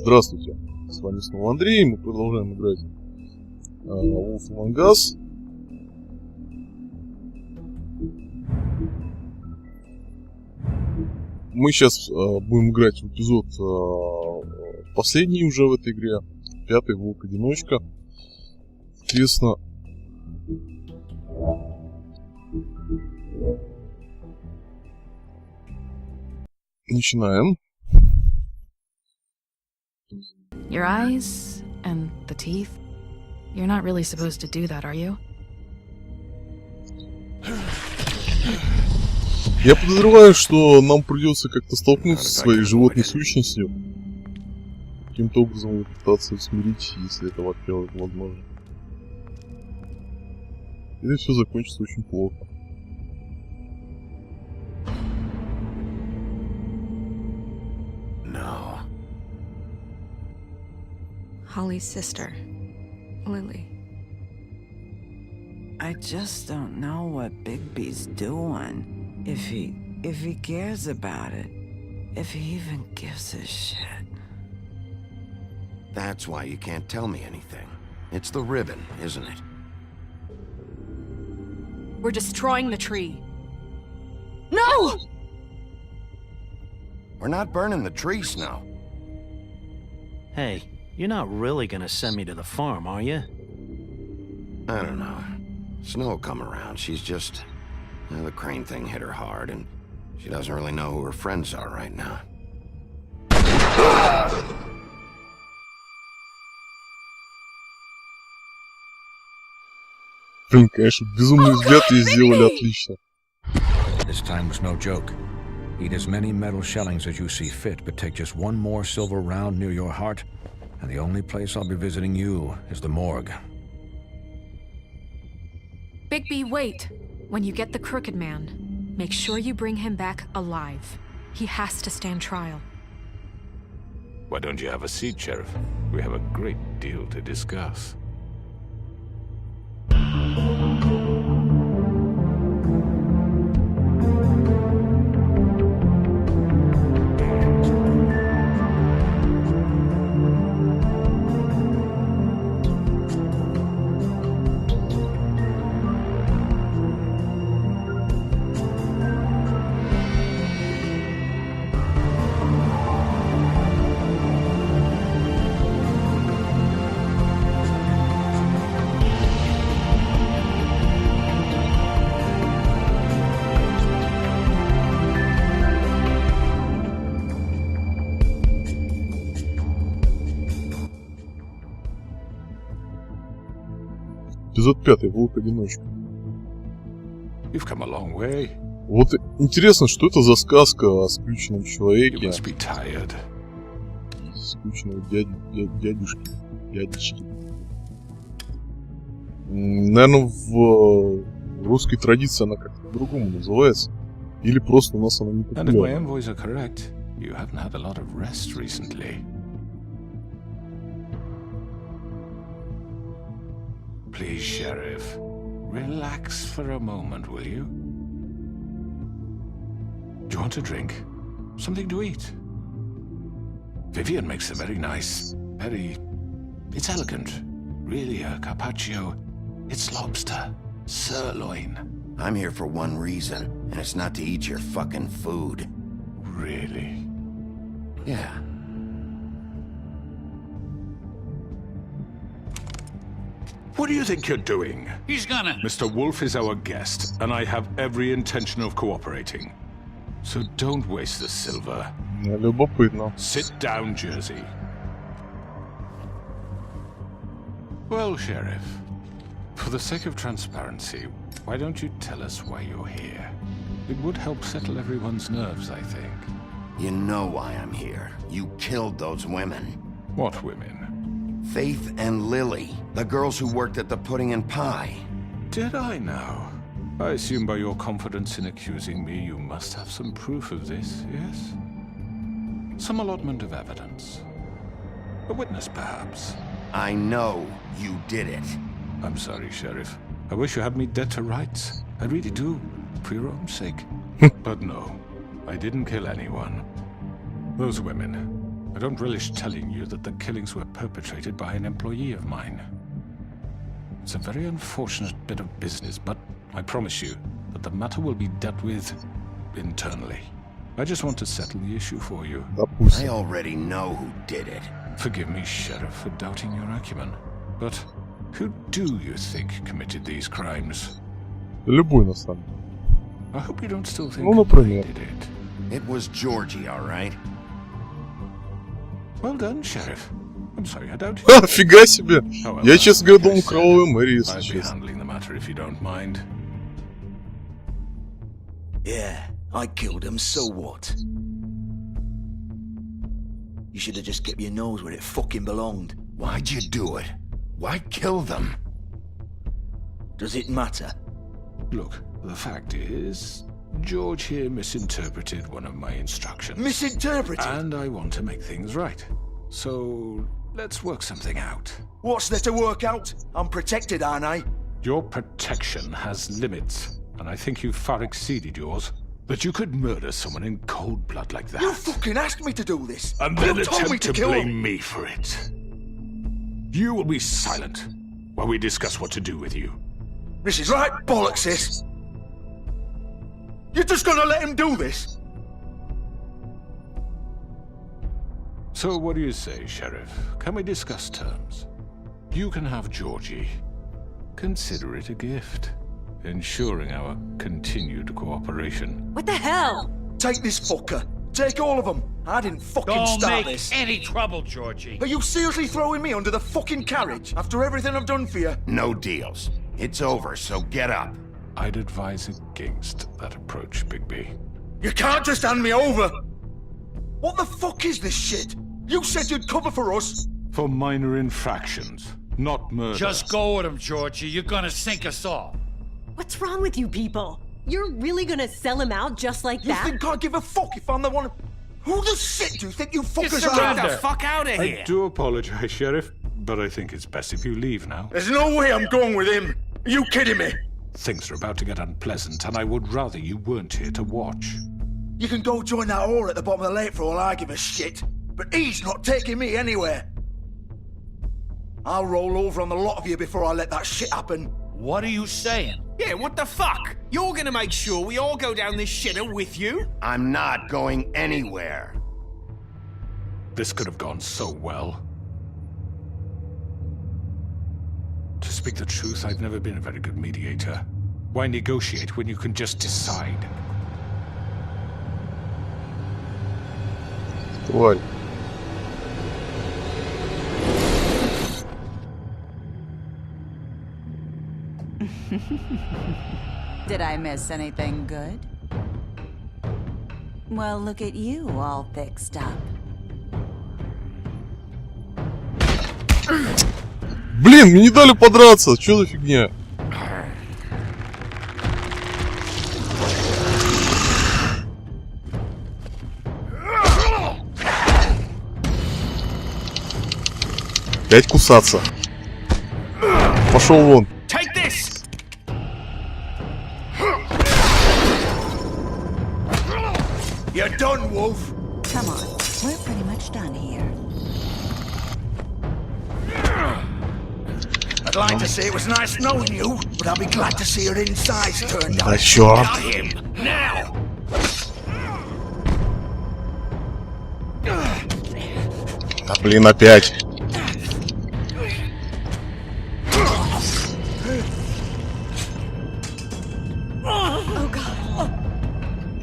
Здравствуйте, с вами снова Андрей, мы продолжаем играть Wolf Among Us. Мы сейчас будем играть в эпизод последний уже в этой игре, 5-й Волк-одиночка. Соответственно, начинаем. Your eyes and the teeth. You're not really supposed to do that, are you? Я подозреваю, что нам придется как-то столкнуться со своей животной сущностью. Каким-то образом ее пытаться смирить, если это, во-первых, возможно. Или все закончится очень плохо. No. Holly's sister, Lily. I just don't know what Bigby's doing. If he cares about it. If he even gives a shit. That's why you can't tell me anything. It's the ribbon, isn't it? We're destroying the tree. No! We're not burning the tree, Snow. Hey, you're not really gonna send me to the farm, are you? I don't know. Snow will come around. She's just... the crane thing hit her hard, and she doesn't really know who her friends are right now. Блин, конечно, безумный взгляд и сделали отлично. This time was no joke. Eat as many metal shellings as you see fit, but take just one more silver round near your heart, and the only place I'll be visiting you is the morgue. Bigby, wait! When you get the Crooked Man, make sure you bring him back alive. He has to stand trial. Why don't you have a seat, Sheriff? We have a great deal to discuss. Эпизод 5, Волк-одиночка. You've come a long way. Вот интересно, что это за сказка о скрюченном You человеке, must be tired. скрюченного дядечки. Наверное, в русской традиции она как-то по-другому называется. Или просто у нас она не And if my популярна. envoys are correct, you haven't had a lot of rest recently. Please, Sheriff, relax for a moment, will you? Do you want a drink? Something to eat? Vivian makes a very nice, it's elegant. Really a carpaccio. It's lobster, sirloin. I'm here for one reason, and it's not to eat your fucking food. Really? Yeah. What do you think you're doing? He's gonna... Mr. Wolf is our guest, and I have every intention of cooperating. So don't waste the silver. Любопытно. Sit down, Jersey. Well, Sheriff, for the sake of transparency, why don't you tell us why you're here? It would help settle everyone's nerves, I think. You know why I'm here. You killed those women. What women? Faith and Lily, the girls who worked at the Pudding and Pie. Did I now? I assume by your confidence in accusing me, you must have some proof of this, yes? Some allotment of evidence. A witness, perhaps? I know you did it. I'm sorry, Sheriff. I wish you had me dead to rights. I really do, for your own sake. But no, I didn't kill anyone. Those women, I don't relish telling you that the killings were perpetrated by an employee of mine. It's a very unfortunate bit of business, but I promise you that the matter will be dealt with internally. I just want to settle the issue for you. I already know who did it. Forgive me, Sheriff, for doubting your acumen, but who do you think committed these crimes? Любой на самом деле. I hope you don't still think Ну, I например. did it. It was Georgie, all right? Well done, Sheriff. I'm sorry, I doubt Ха, фига себе! However, Я, честно говоря, думал like I said, кровавая Мэри, если I'll be честно. handling the matter if you don't mind. Yeah, I killed him, so what? You should have just kept your nose where it fucking belonged. Why'd you do it? Why kill them? Does it matter? Look, the fact is, George here misinterpreted one of my instructions. Misinterpreted? And I want to make things right. So, let's work something out. What's there to work out? I'm protected, aren't I? Your protection has limits, and I think you've far exceeded yours. That you could murder someone in cold blood like that. You fucking asked me to do this. And then you told me attempt to kill blame him. me for it. You will be silent while we discuss what to do with you. This is right bollocks, this. You're just gonna let him do this? So what do you say, Sheriff? Can we discuss terms? You can have Georgie. Consider it a gift, ensuring our continued cooperation. What the hell? Take this fucker. Take all of them. I didn't fucking Don't start make this. any trouble, Georgie. Are you seriously throwing me under the fucking carriage after everything I've done for you? No deals. It's over, so get up. I'd advise against that approach, Bigby. You can't just hand me over. What the fuck is this shit? You said you'd cover for us. For minor infractions, not murder. Just go with him, Georgie. You're gonna sink us all. What's wrong with you people? You're really gonna sell him out just like You that? think I give a fuck if I'm the one? Who the shit do you think you fuckers surrender. are? Get the fuck out of here. I do apologize, Sheriff, but I think it's best if you leave now. There's no way I'm going with him. Are you kidding me? Things are about to get unpleasant, and I would rather you weren't here to watch. You can go join that whore at the bottom of the lake for all I give a shit. But he's not taking me anywhere. I'll roll over on the lot of you before I let that shit happen. What are you saying? Yeah, what the fuck? You're gonna make sure we all go down this shitter with you? I'm not going anywhere. This could have gone so well. To speak the truth, I've never been a very good mediator. Why negotiate when you can just decide? Тварь. Did I miss anything good? Well, look at you, all fixed up. Блин, мне не дали подраться. Чё за фигня? Опять кусаться. Пошел вон. Take this! You're done, Wolf. Come on, we're pretty much done here. I'd like to say it was nice knowing you, but I'll be glad to see your insides turned Да out. чёрт. Got him! Now! Да блин, опять.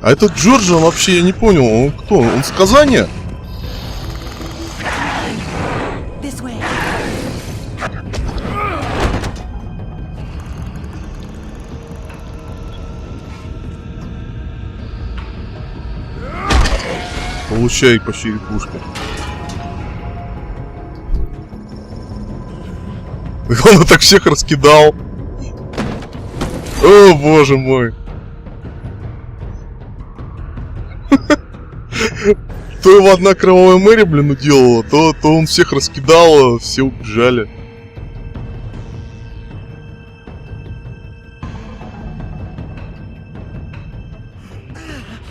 А этот Джорджи, он вообще, я не понял, он кто? Он сказание? This way. Получай по черепушке. Он так всех раскидал. О, боже мой. То его одна кровавая Мэри, блин, уделала, то он всех раскидал, все убежали.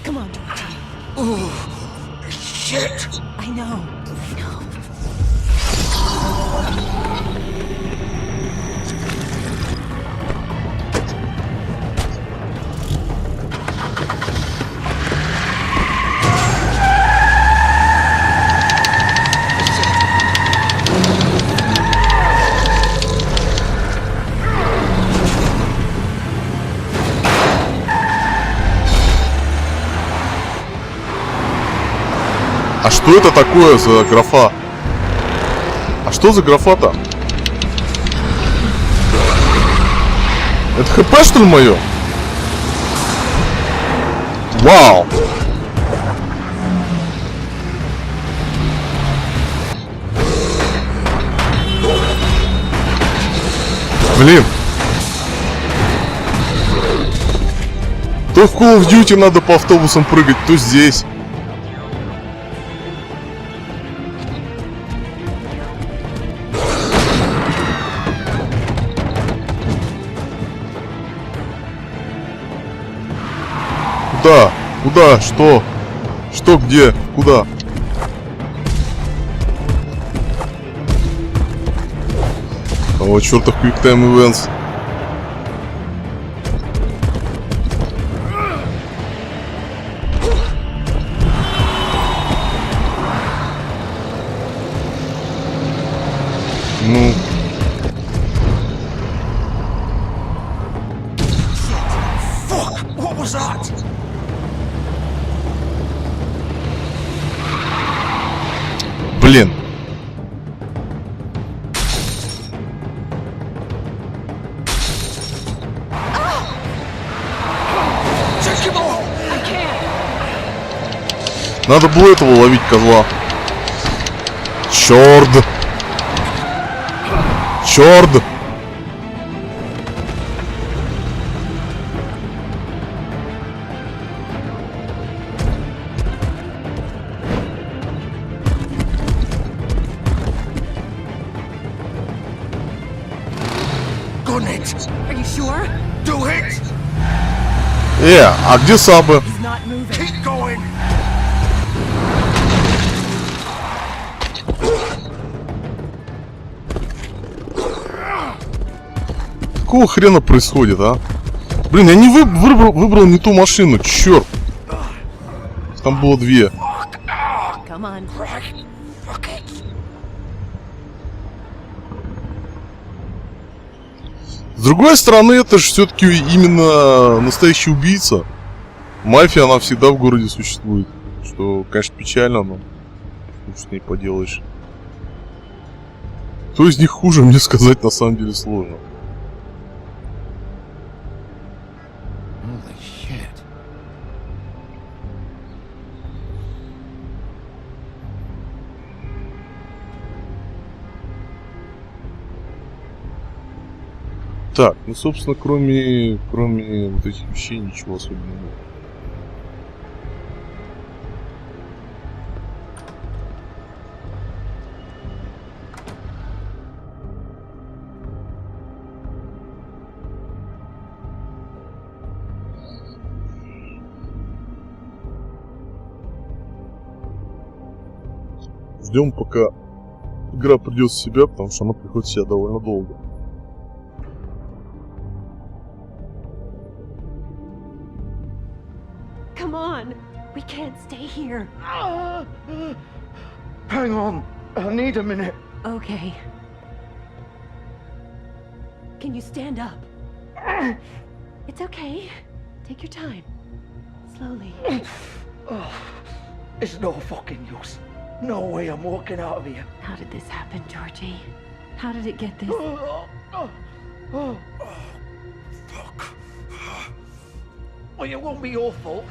Come on, Georgie. Oh, shit. I know. Что это такое за графа? А что за графа-то? Это ХП, что ли, мое? Вау! Блин! То в Call of Duty надо по автобусам прыгать, то здесь. Куда? Куда? Что? Что? Где? Куда? О, чертов Quick Time Events. Ну. Fuck! What was that? Блин. Надо было этого ловить, козла. Чёрт. Чёрт. Gun it! Are you sure? Do it! А где сабы? He's not moving. Keep going! Какого хрена происходит, а? Блин, я не выбрал не ту машину, черт. Там было две. Come on. С другой стороны, это же все-таки именно настоящий убийца. Мафия, она всегда в городе существует. Что, конечно, печально, но что с ней поделаешь. Кто из них хуже, мне сказать на самом деле сложно. Так, ну, собственно, кроме вот этих вещей ничего особенного нет. Ждем, пока игра придет в себя, потому что она приходит в себя довольно долго. Come on. We can't stay here. Hang on. I need a minute. Okay. Can you stand up? It's okay. Take your time. Slowly. It's no fucking use. No way I'm walking out of here. How did this happen, Georgie? How did it get this? Fuck. Well, it won't be your fault.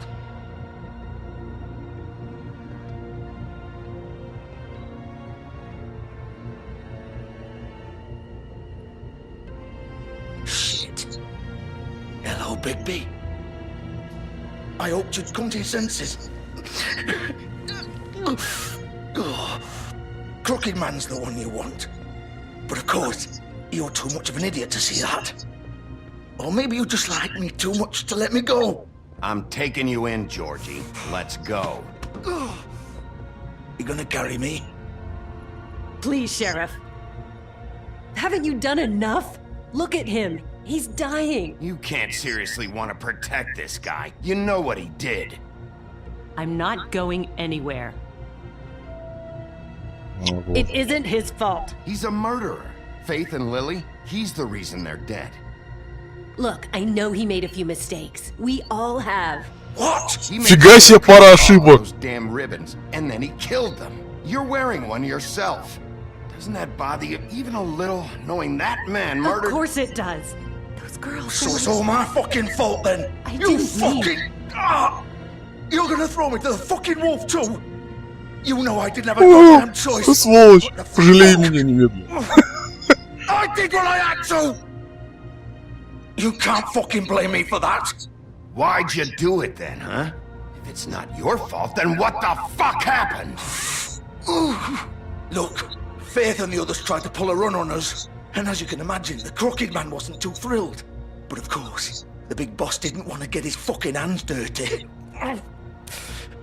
Shit. Hello, Bigby. I hoped you'd come to your senses. Crooked Man's the one you want. But of course, you're too much of an idiot to see that. Or maybe you just like me too much to let me go. I'm taking you in, Georgie. Let's go. You gonna carry me? Please, Sheriff. Haven't you done enough? Look at him. He's dying. You can't seriously want to protect this guy. You know what he did. I'm not going anywhere. It isn't his fault. He's a murderer. Faith and Lily, he's the reason they're dead. Look, I know he made a few mistakes. We all have. What? Фига себе пара ошибок. Those damn ribbons, and then he killed them. You're wearing one yourself. Doesn't that bother you even a little, knowing that man murdered? Of course it does. Those girls. So it's all my fucking fault then. You fucking. You're gonna throw me to the fucking wolf too. You know I didn't have a goddamn choice. Сволочь, пожалей меня немедленно. I did what I had to. You can't fucking blame me for that. Why'd you do it then, huh? If it's not your fault, then what the fuck happened? Look, Faith and the others tried to pull a run on us. And as you can imagine, the Crooked Man wasn't too thrilled. But of course, the big boss didn't want to get his fucking hands dirty.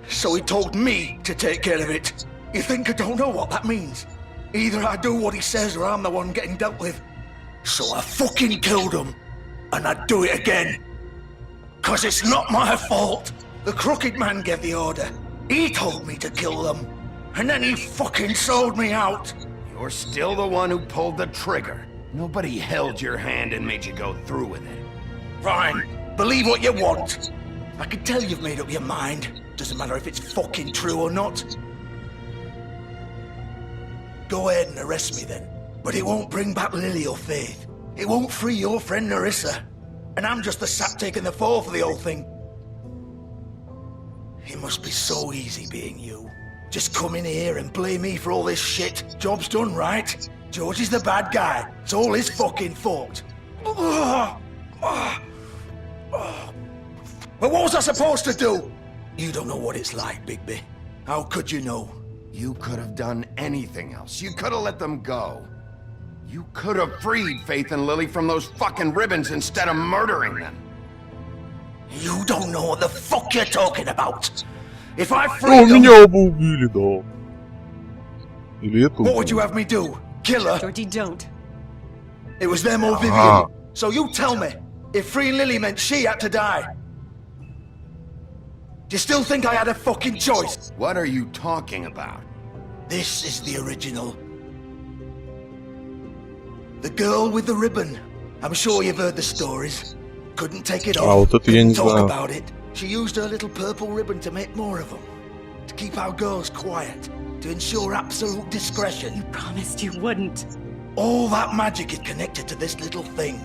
So he told me to take care of it. You think I don't know what that means? Either I do what he says or I'm the one getting dealt with. So I fucking killed him. And I'd do it again. Cause it's not my fault. The Crooked Man gave the order. He told me to kill them. And then he fucking sold me out. You're still the one who pulled the trigger. Nobody held your hand and made you go through with it. Fine. Believe what you want. I can tell you've made up your mind. Doesn't matter if it's fucking true or not. Go ahead and arrest me then. But it won't bring back Lily or Faith. It won't free your friend Nerissa. And I'm just the sap taking the fall for the whole thing. It must be so easy being you. Just come in here and blame me for all this shit. Job's done, right? George is the bad guy. It's all his fucking fault. But what was I supposed to do? You don't know what it's like, Bigby. How could you know? You could have done anything else. You could have let them go. You could have freed Faith and Lily from those fucking ribbons instead of murdering them. You don't know what the fuck you're talking about. If I Ну, freed them... меня оба убили, да. Или это... What would you have me do? Kill her? Georgie, don't. It was them or Vivian. So you tell me, if freeing Lily meant she had to die, do you still think I had a fucking choice? What are you talking about? This is the original. The girl with the ribbon. I'm sure you've heard the stories. Couldn't take it off. вот это я не Couldn't talk знаю. about it. She used her little purple ribbon to make more of them. To keep our girls quiet. To ensure absolute discretion. You promised you wouldn't. All that magic is connected to this little thing.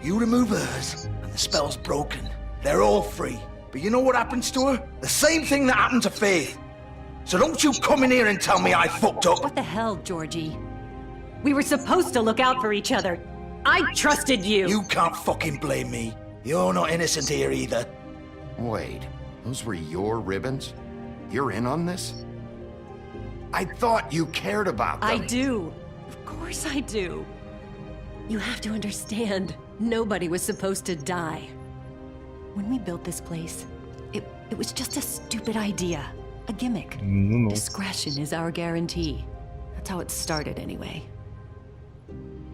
You remove hers, and the spell's broken. They're all free. But you know what happens to her? The same thing that happened to Faith. So don't you come in here and tell me I fucked up. What the hell, Georgie? We were supposed to look out for each other. I trusted you. You can't fucking blame me. You're not innocent here either. Wait, those were your ribbons? You're in on this? I thought you cared about them. I do. Of course I do. You have to understand, nobody was supposed to die. When we built this place, it was just a stupid idea. A gimmick. Discretion is our guarantee. That's how it started anyway.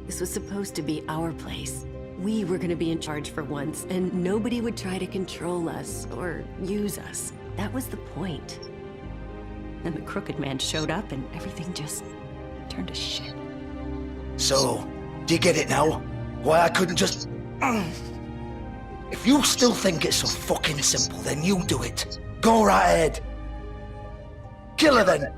This was supposed to be our place. We were gonna be in charge for once, and nobody would try to control us or use us. That was the point. Then the Crooked Man showed up and everything just turned to shit. So, do you get it now? Why I couldn't just... If you still think it's so fucking simple, then you do it. Go right ahead. Kill her then.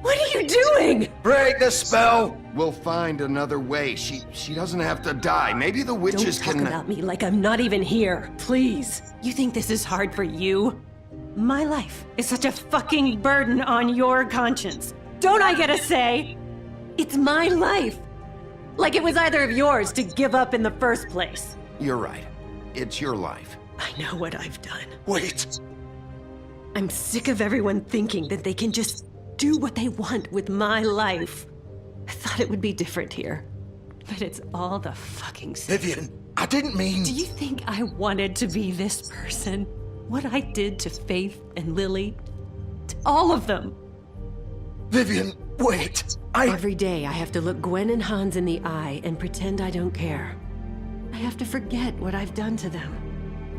What are you doing? Break the spell. We'll find another way. She doesn't have to die. Maybe the witches Don't talk can... about me like I'm not even here, please. You think this is hard for you? My life is such a fucking burden on your conscience. Don't I get a say? It's my life. Like it was either of yours to give up in the first place. You're right. It's your life. I know what I've done. Wait. I'm sick of everyone thinking that they can just do what they want with my life. I thought it would be different here. But it's all the fucking same. Vivian, I didn't mean... Do you think I wanted to be this person? What I did to Faith and Lily? To all of them? Vivian, wait. Every day I have to look Gwen and Hans in the eye and pretend I don't care. I have to forget what I've done to them.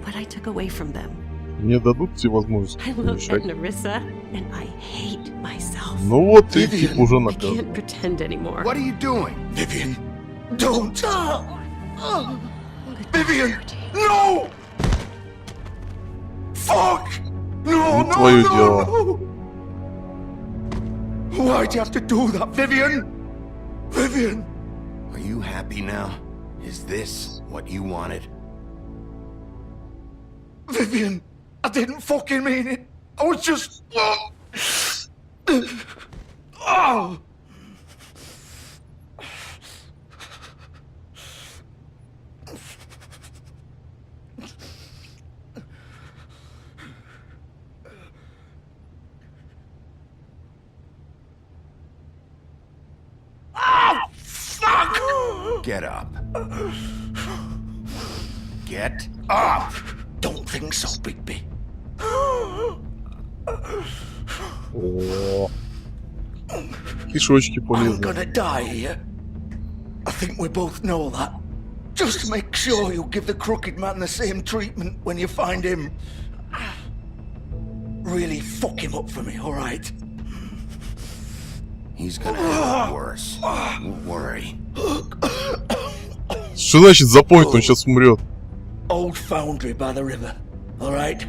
What I took away from them. Мне дадут тебе возможность I look at помешать. Nerissa and I hate myself. Ну вот ты типа уже I наказан. can't pretend anymore. What are you doing? Vivian, don't. The Vivian! No! Fuck! No, no, твое no, дело. no! Why'd you have to do that, Vivian? Vivian! Are you happy now? Is this what you wanted? Vivian, I didn't fucking mean it. I was just... Oh! Get up. Get up! Don't think so, Bigby. О, кишочки I'm полезны. gonna die here. I think we both know that. Just make sure you give the crooked man the same treatment when you find him. Really fuck him up for me, alright? He's gonna have it worse. Don't worry. Что значит запомнить, он сейчас умрет? Old foundry by the river, alright?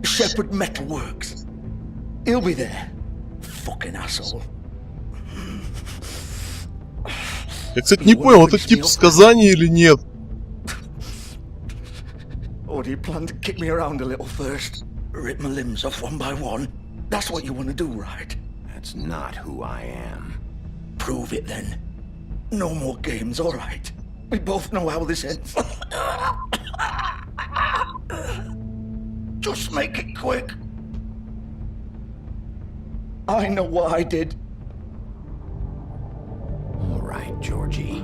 Shepherd Metalworks. He'll be there. Fucking asshole. Я, кстати, не понял, это тип сказания или нет? Or do you plan to kick me around a little first? Rip my limbs off one by one? That's what you want to do, right? That's not who I am. Prove it then. No more games, alright? We both know how this ends. Just make it quick. I know what I did. All right, Georgie.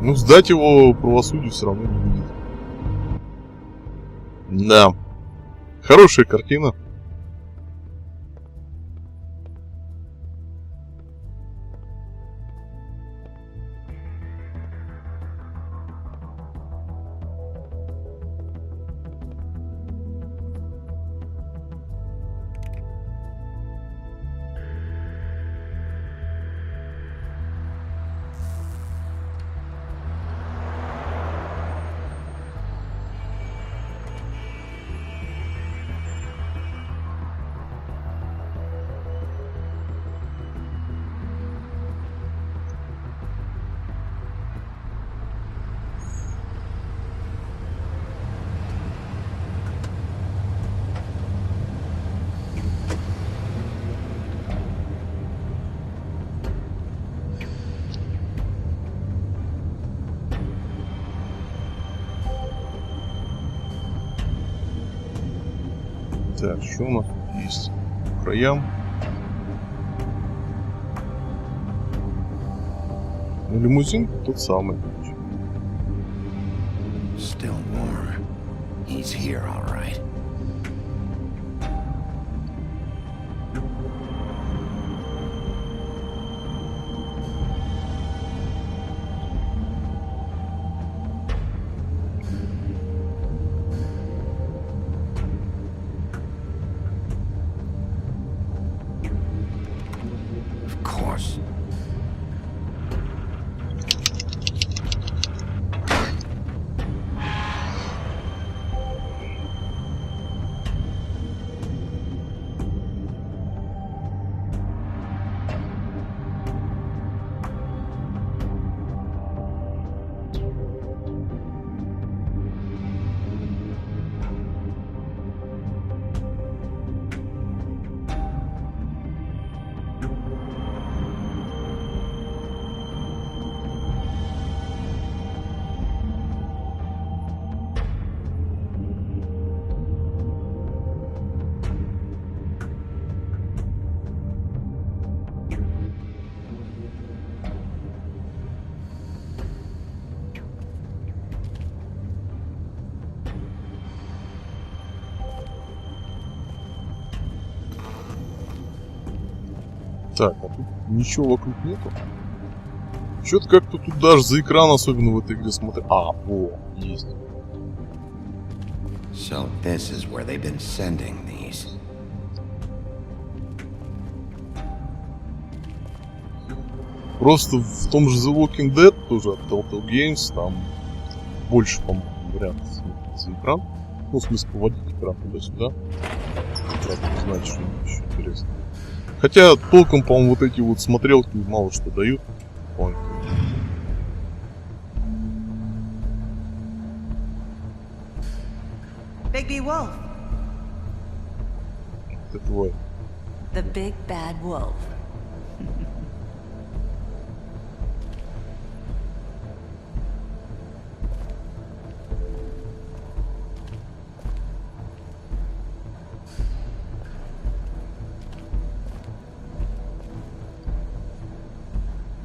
Ну, сдать его правосудию все равно не будет. Да. Хорошая картина. Так, что у нас тут есть? По краям. Ну, лимузин тот самый. Still warm. He's here, all right. Of course. Так, а тут ничего вокруг нету. Что-то как-то тут даже за экран, особенно в этой игре, смотрит. А, во, есть. So this is where they've been sending these. Просто в том же The Walking Dead, тоже от Telltale Games, там больше, по-моему, вариантов за экран. Ну, в смысле, поводить экран туда-сюда. Правда, не знаю, что еще интересно. Хотя толком, по-моему, вот эти вот смотрелки мало что дают. Big B Wolf. Это твой. The big bad wolf.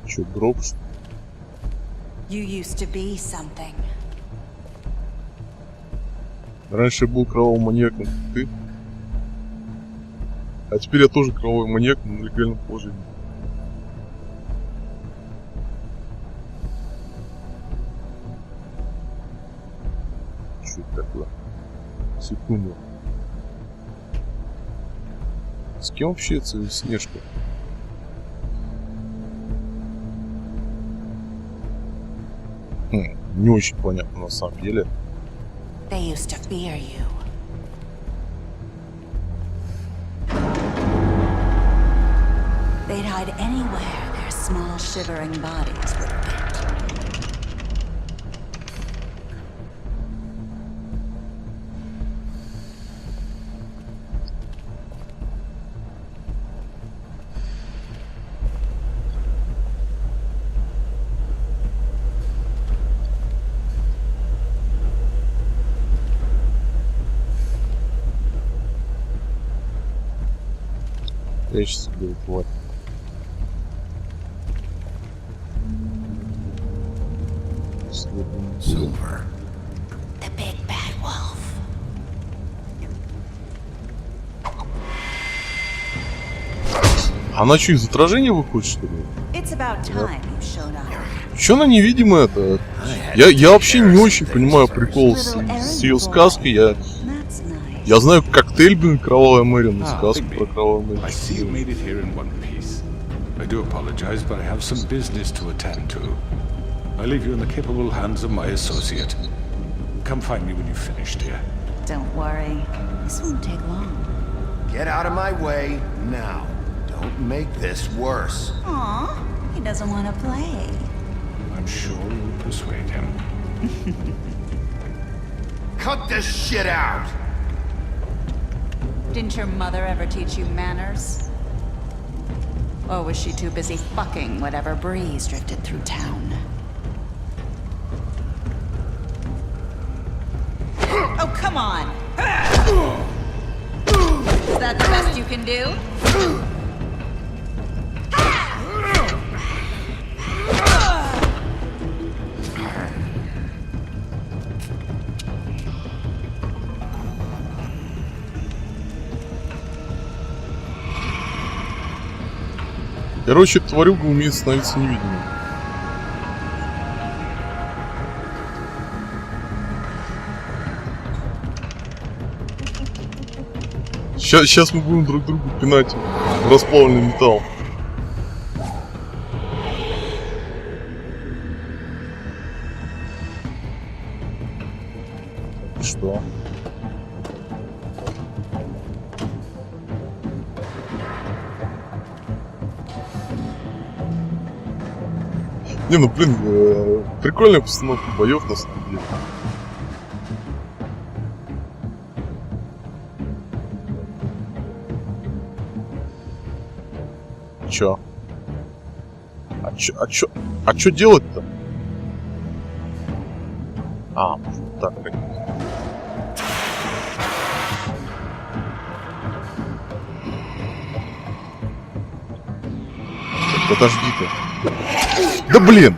Чё, гроб, что ли? You used to be something. Раньше я был кровавым маньяком, как ты. А теперь я тоже кровавый маньяк, но на легальном положении. Что это такое? Секунду. С кем общается Снежка? Не очень понятно на самом деле. They used to fear you. They'd hide anywhere their small shivering bodies would fit. Прячется, говорит, тварь. Silver. The big bad wolf. Она что, из отражения выходит, что ли? It's about time you showed up. Чё она невидимая-то? Я вообще не очень понимаю прикол с ее сказкой. Я знаю коктейль, блин, Кровавая Мэри, но сказку про Кровавую Мэри. I see you made it here in one piece. I do apologize, but I have some business to attend to. I leave you in the capable hands of my associate. Come find me when you've finished here. Don't worry. This won't take long. Get out of my way now. Don't make this worse. Aw, he doesn't want to play. I'm sure you'll persuade him. Cut this shit out! Didn't your mother ever teach you manners? Or was she too busy fucking whatever breeze drifted through town? Oh, come on! Is that the best you can do? Короче, тварюга умеет становиться невидимой. Сейчас мы будем друг другу пинать в расплавленный металл. Что? Не, ну блин, прикольная постановка боев на самом деле. Чё? А чё делать-то? А, может так как. Подожди ты. Да блин!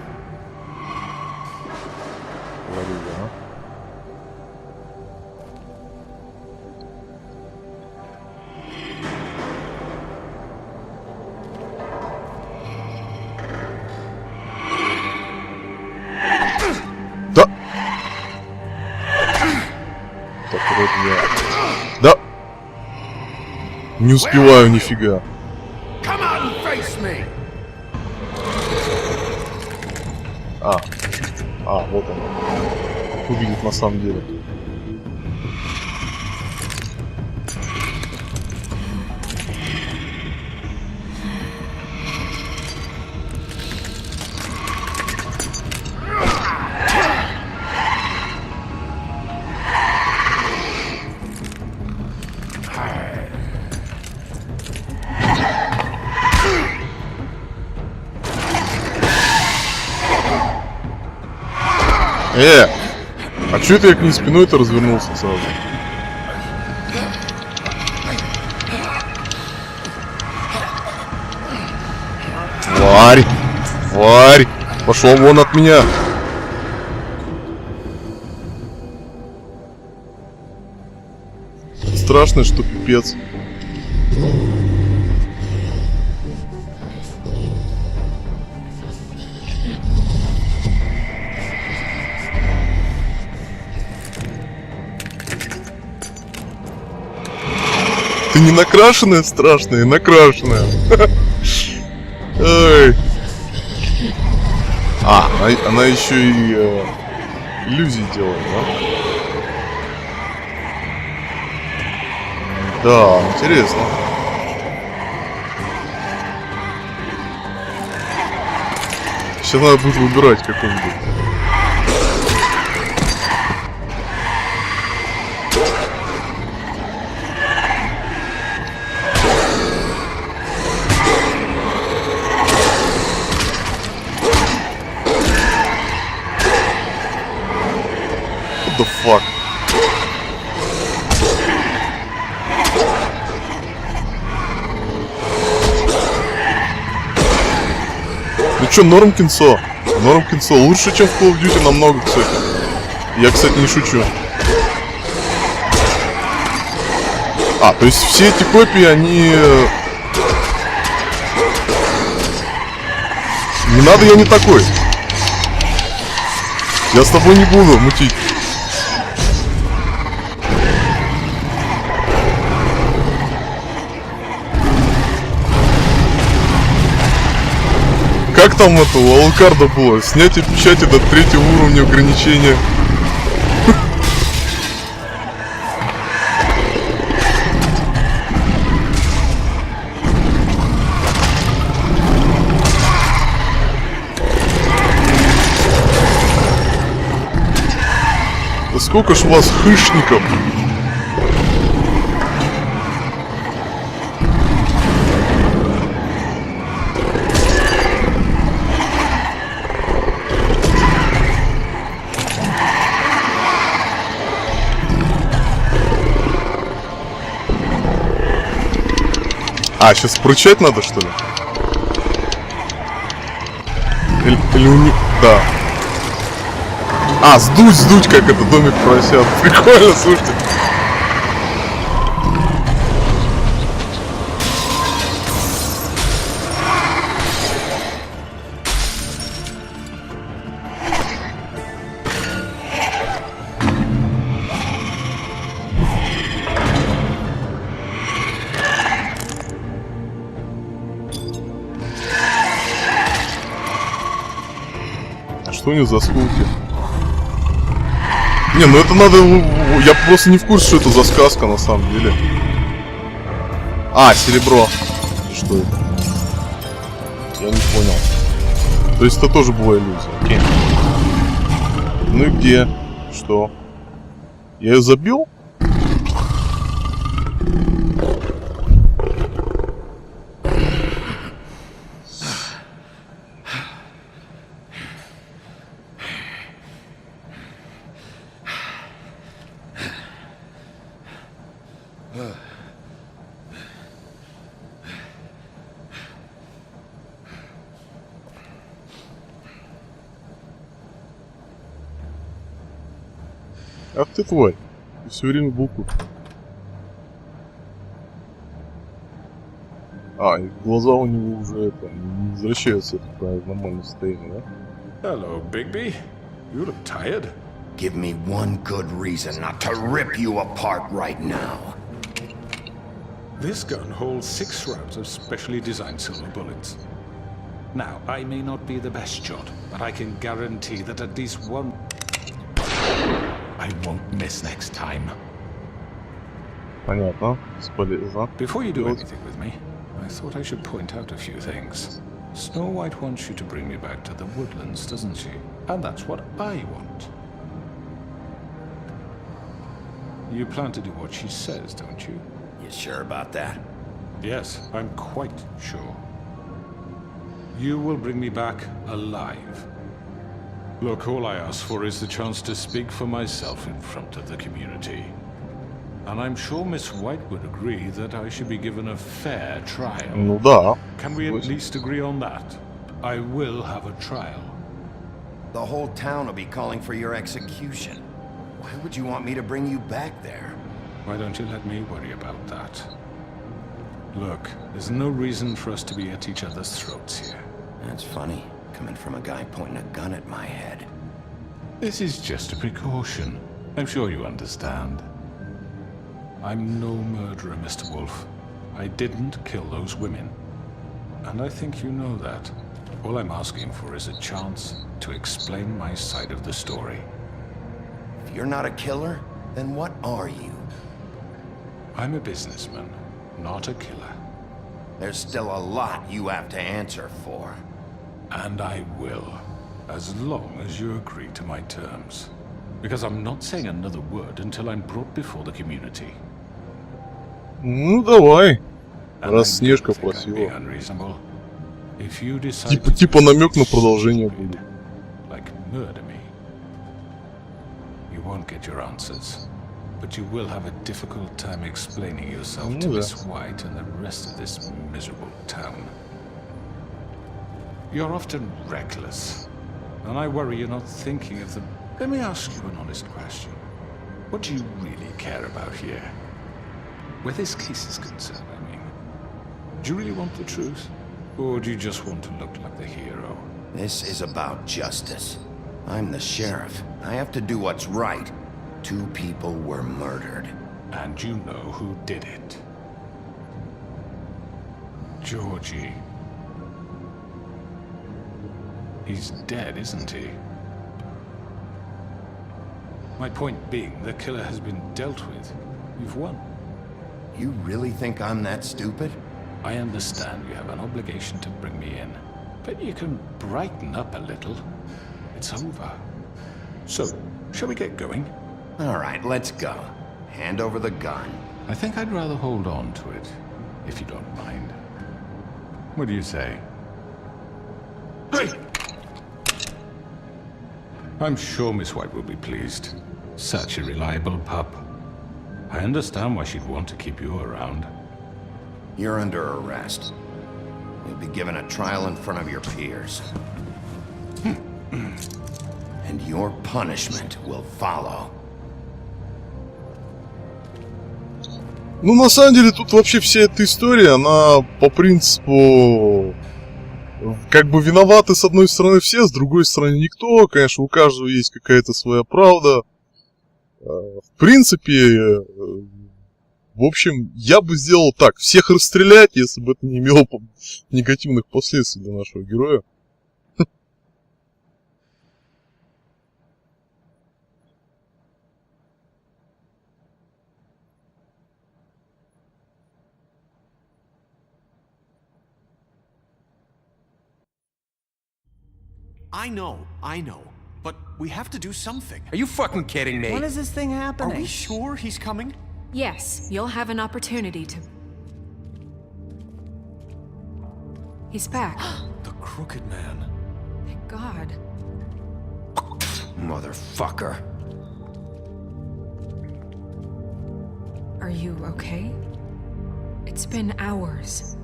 Да! Так, вроде я... Да! Не успеваю нифига. Вот он. Как выглядит на самом деле. А чё это я к ней спиной-то развернулся сразу? Тварь! Тварь! Пошел вон от меня! Страшно, что пипец. Ты не накрашенная страшная, накрашенная. Ой. Она еще и иллюзии делает, да? Да, интересно. Сейчас надо будет выбирать какой-нибудь. What the fuck? Ну чё, норм кинцо? Норм кинцо. Лучше, чем в Call of Duty намного, кстати. Я, кстати, не шучу. То есть все эти копии, они... Не надо, я не такой. Я с тобой не буду мутить. Как там это у Алкарда было? Снятие печати до 3-го уровня ограничения. Да сколько ж у вас хышников? Сейчас пручать надо, что ли? Или у них... Да. Сдуть, как это домик поросят. Прикольно, слушайте. Что у него за скулки? Не, ну это надо... Я просто не в курсе, что это за сказка на самом деле. Серебро. Что это? Я не понял. То есть это тоже была иллюзия. Окей. Ну и где? Что? Я ее забил? Ах ты тварь. Ты все время букву. И глаза у него уже не возвращаются в нормальное состояние, да? Hello, Bigby. You look tired. Give me one good reason not to rip you apart right now. This gun holds 6 rounds of specially designed silver bullets. Now, I may not be the best shot, but I can guarantee that at least one I won't miss next time. Понятно. Бесполезно. Before you do anything with me, I thought I should point out a few things. Snow White wants you to bring me back to the woodlands, doesn't she? And that's what I want. You plan to do what she says, don't you? You sure about that? Yes, I'm quite sure. You will bring me back alive. Look, all I ask for is the chance to speak for myself in front of the community. And I'm sure Miss White would agree that I should be given a fair trial. Ну да. Can we at least agree on that? I will have a trial. The whole town will be calling for your execution. Why would you want me to bring you back there? Why don't you let me worry about that? Look, there's no reason for us to be at each other's throats here. That's funny, coming from a guy pointing a gun at my head. This is just a precaution. I'm sure you understand. I'm no murderer, Mr. Wolf. I didn't kill those women. And I think you know that. All I'm asking for is a chance to explain my side of the story. If you're not a killer, then what are you? I'm a businessman, not a killer. There's still a lot you have to answer for. And I will, as long as you agree to my terms. Because I'm not saying another word until I'm brought before the community. Ну давай. Раз Снежка просила. Типа намек на продолжение будет. Like murder me. You won't get your answers, but you will have a difficult time explaining yourself to Miss White and the rest of this miserable town. You're often reckless, and I worry you're not thinking of the... Let me ask you an honest question. What do you really care about here? Where this case is concerned, I mean. Do you really want the truth? Or do you just want to look like the hero? This is about justice. I'm the sheriff. I have to do what's right. 2 people were murdered. And you know who did it. Georgie. He's dead, isn't he? My point being, the killer has been dealt with. You've won. You really think I'm that stupid? I understand you have an obligation to bring me in, but you can brighten up a little. It's over. So, shall we get going? All right, let's go. Hand over the gun. I think I'd rather hold on to it, if you don't mind. What do you say? Hey! I'm sure Miss White will be pleased. Such a reliable pup. I understand why she'd want to keep you around. You're under arrest. You'll be given a trial in front of your peers. And your punishment will follow. Ну, на самом деле, тут вообще вся эта история, она по принципу... Как бы виноваты с одной стороны все, с другой стороны никто. Конечно, у каждого есть какая-то своя правда. В принципе, в общем, я бы сделал так. Всех расстрелять, если бы это не имело негативных последствий для нашего героя. I know. But we have to do something. Are you fucking kidding me? When is this thing happening? Are we sure he's coming? Yes, you'll have an opportunity to... He's back. The Crooked Man. Thank God. Motherfucker. Are you okay? It's been hours.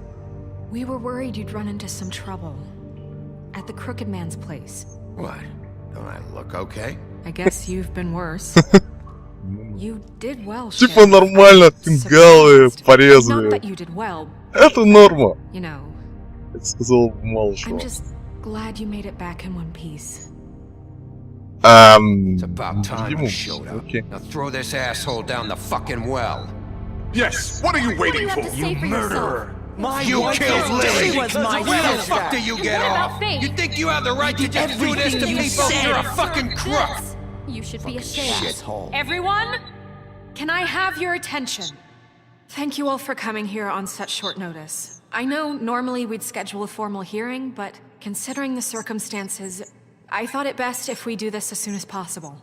We were worried you'd run into some trouble. At the Crooked Man's place. What? Don't I look okay? I guess you've been worse. You did well, Типа нормально, фингалы, порезы. Not that you did well. Это норма. You know. Это сказал Малышева. I'm just glad you made it back in one piece. It's about time you showed up. Окей. Now throw this asshole down the fucking well. Yes, what are you waiting for? You Murderer! My You wife killed is dead Lily! because of Where the sister. fuck do you get What about off? Faith? You think you have the right to just do this to Everything you people? said. You're a fucking crook! This. You should be ashamed. Shithole. Everyone, can I have your attention? Thank you all for coming here on such short notice. I know normally we'd schedule a formal hearing, but considering the circumstances, I thought it best if we do this as soon as possible.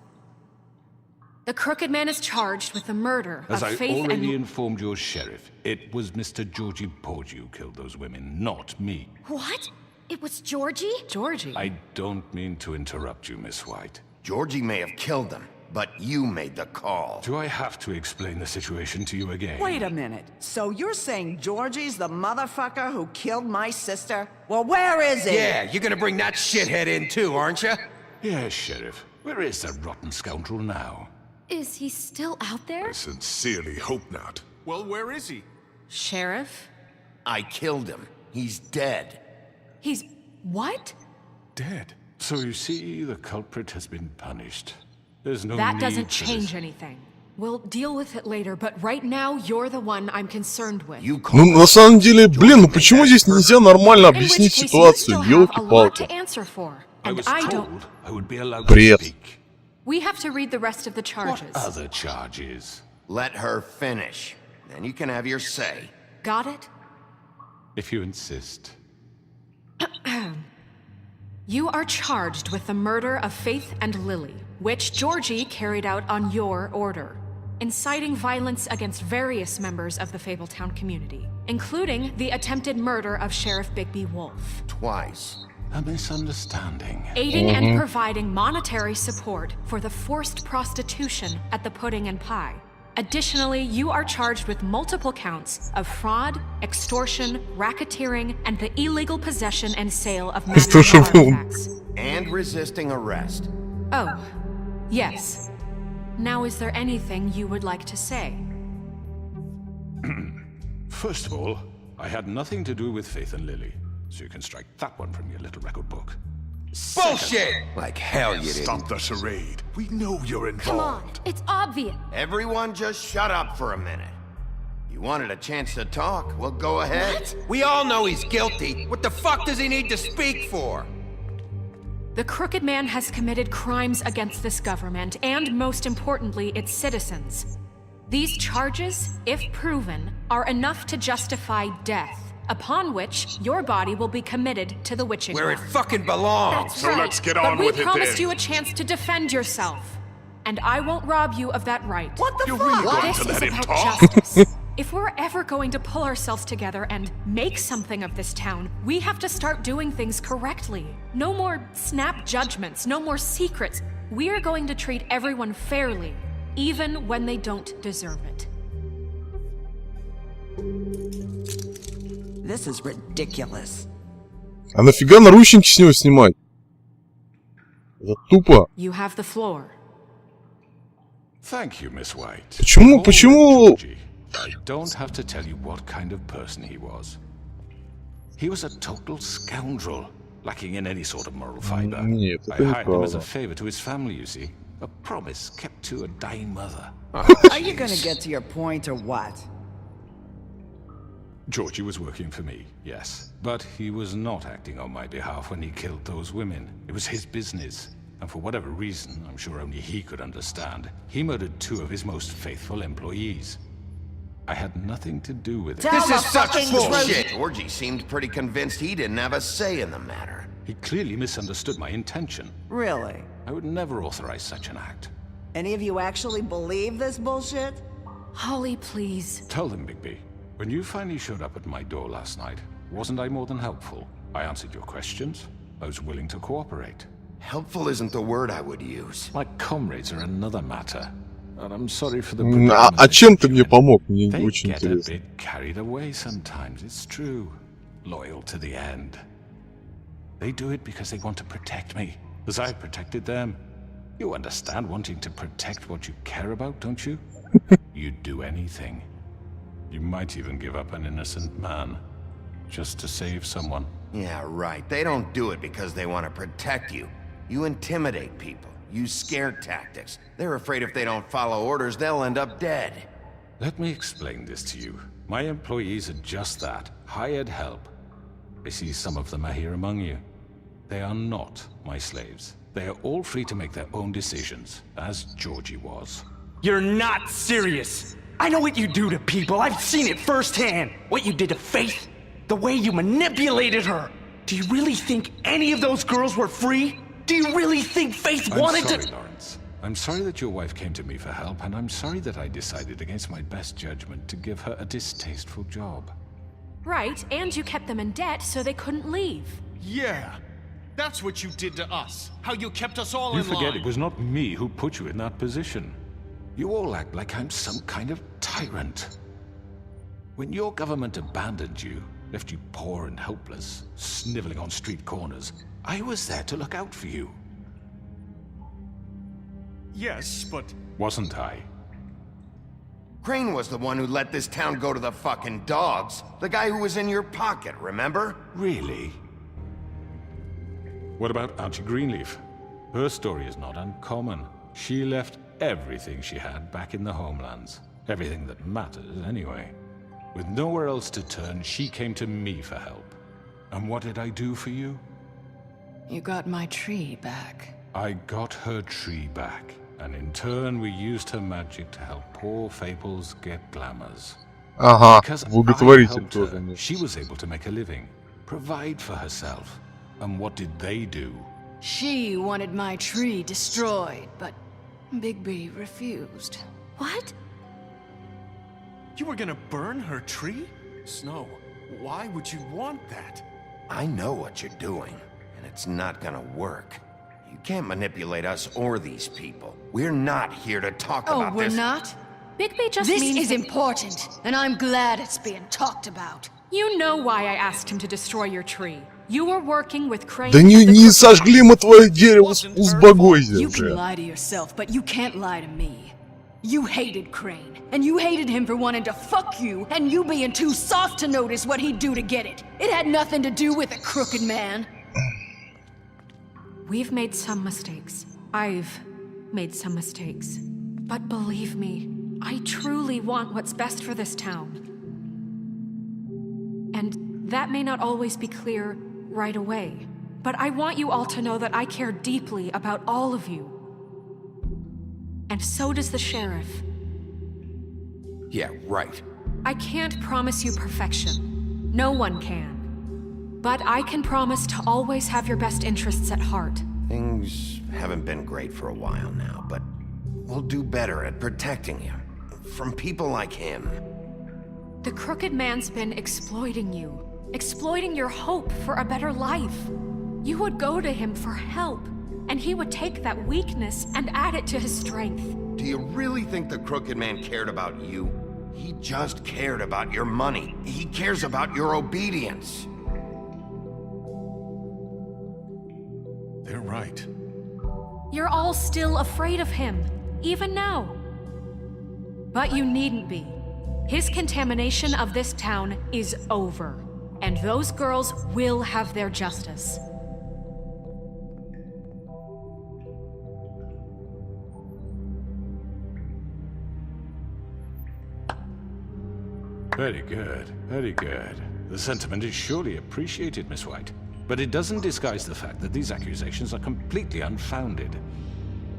The Crooked Man is charged with the murder As of I Faith already and... informed your sheriff, it was Mr. Georgie Porgy who killed those women, not me. What? It was Georgie? Georgie? I don't mean to interrupt you, Miss White. Georgie may have killed them, but you made the call. Do I have to explain the situation to you again? Wait a minute. So you're saying Georgie's the motherfucker who killed my sister? Well, where is he? Yeah, you're gonna bring that shithead in too, aren't you? Yes, Sheriff. Where is that rotten scoundrel now? Is he still out there? I sincerely hope not. Well, where is he? Sheriff? I killed him. He's dead. He's... what? Dead. So you see, the culprit has been punished. There's no That need doesn't for change this. anything. We'll deal with it later, but right now, you're the one I'm concerned with. Ну, на самом деле, блин, ну почему здесь нельзя нормально In which объяснить case, you ситуацию? still have a lot Ёлки-палки. to answer for. I And was I told don't... I would be allowed to Бред. speak. We have to read the rest of the charges. What other charges? Let her finish. Then you can have your say. Got it? If you insist. You are charged with the murder of Faith and Lily, which Georgie carried out on your order, inciting violence against various members of the Fabletown community, including the attempted murder of Sheriff Bigby Wolf. Twice. A misunderstanding. Aiding and providing monetary support for the forced prostitution at the Pudding and Pie. Additionally, you are charged with multiple counts of fraud, extortion, racketeering, and the illegal possession and sale of magical artifacts. And resisting arrest. Oh, yes. Now, is there anything you would like to say? First of all, I had nothing to do with Faith and Lily, so you can strike that one from your little record book. Bullshit! Like hell you didn't. Stop the charade. We know you're involved. Come on, it's obvious. Everyone just shut up for a minute. You wanted a chance to talk? Well, go ahead. We all know he's guilty. What the fuck does he need to speak for? The Crooked Man has committed crimes against this government and, most importantly, its citizens. These charges, if proven, are enough to justify death, upon which your body will be committed to the witching Where it ground. fucking belongs. That's So right. let's get but on we with it promised then. you a chance to defend yourself, and I won't rob you of that right. What the You're fuck? really going This to is let him about talk? justice. If we're ever going to pull ourselves together and make something of this town, we have to start doing things correctly. No more snap judgments, no more secrets. We are going to treat everyone fairly, even when they don't deserve it. This is ridiculous. А нафига наручники с него снимать? Это тупо. You have the floor. Thank you, Miss White. Почему- почему- Georgie, I don't have to tell you what kind of person he was. He was a total scoundrel, lacking in any sort of moral fiber. Нет, I это hired him as a неправда. favor to his family, you see. A promise kept to a dying mother. Are you gonna get to your point or what? Georgie was working for me, yes. But he was not acting on my behalf when he killed those women. It was his business. And for whatever reason, I'm sure only he could understand, he murdered 2 of his most faithful employees. I had nothing to do with it. Tell This the is such fucking bullshit. truth. Georgie seemed pretty convinced he didn't have a say in the matter. He clearly misunderstood my intention. Really? I would never authorize such an act. Any of you actually believe this bullshit? Holly, please. Tell them, Bigby. When you finally showed up at my door last night, wasn't I more than helpful? I answered your questions. I was willing to cooperate. Helpful isn't the word I would use. My comrades are another matter. And I'm sorry for the А чем ты мне помог? Мне They очень get a интересно. bit carried away sometimes, it's true. Loyal to the end. They do it because they want to protect me, as I protected them. You understand wanting to protect what you care about, don't you? You'd do anything. You might even give up an innocent man, just to save someone. Yeah, right. They don't do it because they want to protect you. You intimidate people. use scare tactics. They're afraid if they don't follow orders, they'll end up dead. Let me explain this to you. My employees are just that, hired help. I see some of them are here among you. They are not my slaves. They are all free to make their own decisions, as Georgie was. You're not serious. I know what you do to people. I've seen it firsthand. What you did to Faith, the way you manipulated her. Do you really think any of those girls were free? Do you really think Faith wanted to— I'm sorry, Lawrence. I'm sorry that your wife came to me for help, and I'm sorry that I decided against my best judgment to give her a distasteful job. Right, and you kept them in debt so they couldn't leave. Yeah, that's what you did to us. How you kept us all You in line. forget it was not me who put you in that position. You all act like I'm some kind of tyrant. When your government abandoned you, left you poor and helpless, sniveling on street corners, I was there to look out for you. Yes, but— Wasn't I? Crane was the one who let this town go to the fucking dogs. The guy who was in your pocket, remember? Really? What about Archie Greenleaf? Her story is not uncommon. She left everything she had back in the homelands. Everything that matters, anyway. With nowhere else to turn, she came to me for help. And what did I do for you? You got my tree back. I got her tree back. And in turn, we used her magic to help poor Fables get glamours. Ага, Because благотворитель I helped тоже. her, she was able to make a living, provide for herself. And what did they do? She wanted my tree destroyed, but Bigby refused. What? You were gonna burn her tree? Snow, why would you want that? I know what you're doing, and it's not gonna work. You can't manipulate us or these people. We're not here to talk about we're this. not? Bigby just This means is that- important, and I'm glad it's being talked about. You know why I asked him to destroy your tree. You were working with Crane. Да не сожгли мы твое дерево, узбогойся You can уже. lie to yourself, but you can't lie to me. You hated Crane, and you hated him for wanting to fuck you, and you being too soft to notice what he'd do to get it. It had nothing to do with a crooked man. We've made some mistakes. I've made some mistakes. But believe me, I truly want what's best for this town. And that may not always be clear right away. But I want you all to know that I care deeply about all of you. And so does the sheriff. Yeah, right. I can't promise you perfection. No one can. But I can promise to always have your best interests at heart. Things haven't been great for a while now, but we'll do better at protecting you. From people like him. The crooked man's been exploiting you. Exploiting your hope for a better life. You would go to him for help, and he would take that weakness and add it to his strength. Do you really think the crooked man cared about you? He just cared about your money. He cares about your obedience. They're right. You're all still afraid of him, even now. But you needn't be. His contamination of this town is over, and those girls will have their justice. Very good, very good. The sentiment is surely appreciated, Miss White. But it doesn't disguise the fact that these accusations are completely unfounded.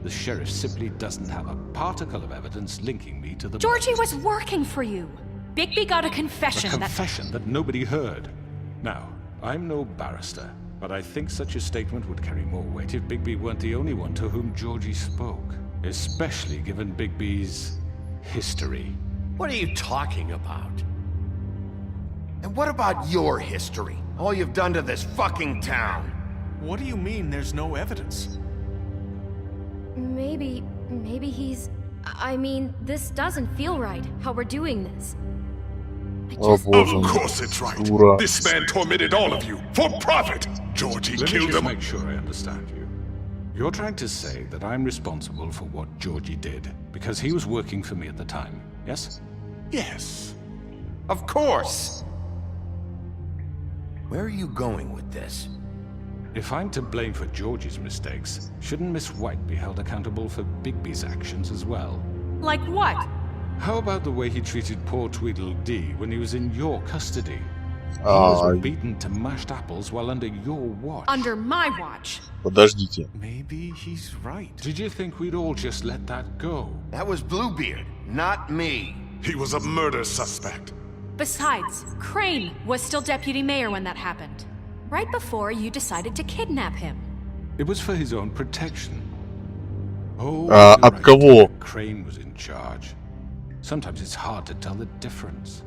The sheriff simply doesn't have a particle of evidence linking me to the... Georgie was working for you. Bigby got a confession A confession that nobody heard. Now, I'm no barrister, but I think such a statement would carry more weight if Bigby weren't the only one to whom Georgie spoke. Especially given Bigby's history. What are you talking about? And what about your history? All you've done to this fucking town. What do you mean there's no evidence? Maybe he's... I mean, this doesn't feel right, how we're doing this. Of course it's right. Дура. This man tormented all of you for profit. Georgie Let me killed just him. make sure I understand you. You're trying to say that I'm responsible for what Georgie did because he was working for me at the time, yes? Yes. Of course. Where are you going with this? If I'm to blame for Georgie's mistakes, shouldn't Miss White be held accountable for Bigby's actions as well? Like what? How about the way he treated poor Tweedledee when he was in your custody? He was beaten to mashed apples while under your watch. Under my watch. Подождите. Maybe he's right. Did you think we'd all just let that go? That was Bluebeard, not me. He was a murder suspect. Besides, Crane was still deputy mayor when that happened. Right before you decided to kidnap him. It was for his own protection. Oh, от кого? Crane was in charge. Sometimes it's hard to tell the difference.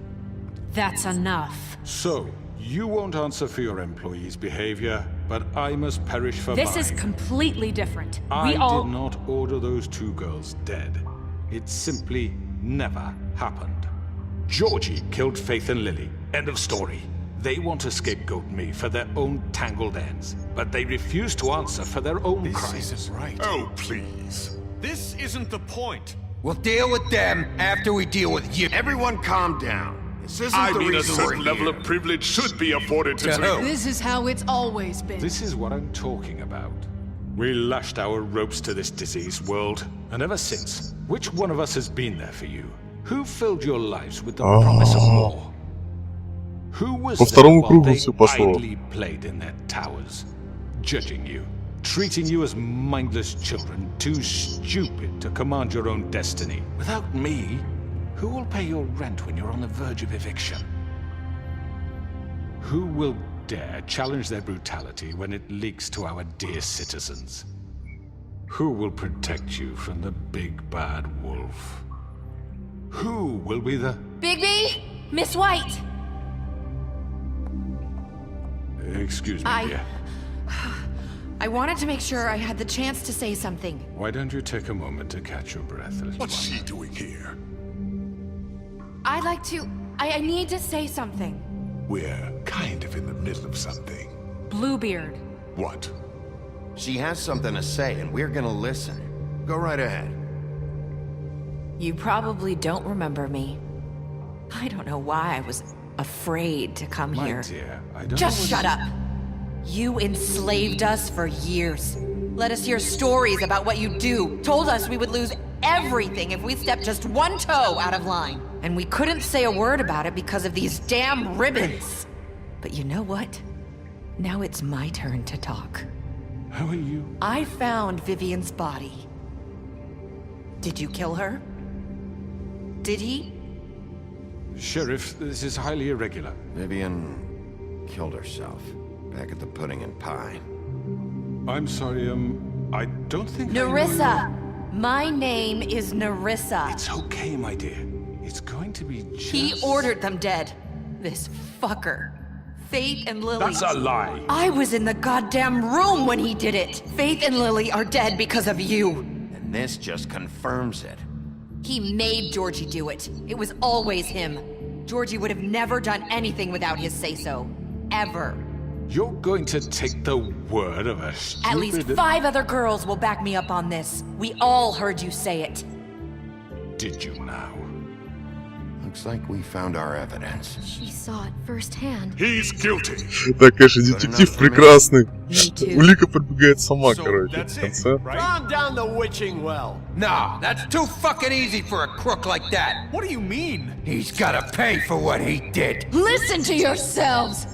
That's enough. So, you won't answer for your employees' behavior, but I must perish for mine. This is completely different. I did not order those two girls dead. It simply never happened. Georgie killed Faith and Lily. End of story. They want to scapegoat me for their own tangled ends, but they refuse to answer for their own crimes. This isn't right. Oh, please. This isn't the point. We'll deal with them after we deal with you. Everyone calm down. This isn't I the mean, a reason we're certain level here. of privilege should be afforded to me. This is how it's always been. This is what I'm talking about. We lashed our ropes to this diseased world, and ever since, which one of us has been there for you? Who filled your lives with the promise of more? Who was there while they idly played in their towers, judging you, treating you as mindless children, too stupid to command your own destiny? Without me, who will pay your rent when you're on the verge of eviction? Who will dare challenge their brutality when it leaks to our dear citizens? Who will protect you from the big bad wolf? Who will be the... Bigby! Miss White! Excuse me, dear. I wanted to make sure I had the chance to say something. Why don't you take a moment to catch your breath, little What's she doing here? I'd like to... I need to say something. We're kind of in the middle of something. Bluebeard. What? She has something to say, and we're gonna listen. Go right ahead. You probably don't remember me. I don't know why I was afraid to come My here. dear, I don't Just know shut up! You enslaved us for years. Let us hear stories about what you do. Told us we would lose everything if we stepped just one toe out of line. And we couldn't say a word about it because of these damn ribbons. But you know what? Now it's my turn to talk. How are you? I found Vivian's body. Did you kill her? Did he? Sheriff, this is highly irregular. Vivian killed herself back at the Pudding and Pie. I'm sorry, I don't think Nerissa! My name is Nerissa. It's okay, my dear. It's going to be just... He ordered them dead. This fucker. Faith and Lily... That's a lie! I was in the goddamn room when he did it! Faith and Lily are dead because of you! And this just confirms it. He made Georgie do it. It was always him. Georgie would have never done anything without his say-so. Ever. You're going to take the word of a stupid... At least 5 other girls will back me up on this. We all heard you say it. Did you now? Looks like we found our evidence. She saw it firsthand. He's guilty. Да, конечно, детектив прекрасный. Улика пробегает сама, короче, в конце. Drown down the witching well. Nah, that's too fucking easy for a crook like that. What do you mean? He's gotta pay for what he did. Listen to yourselves!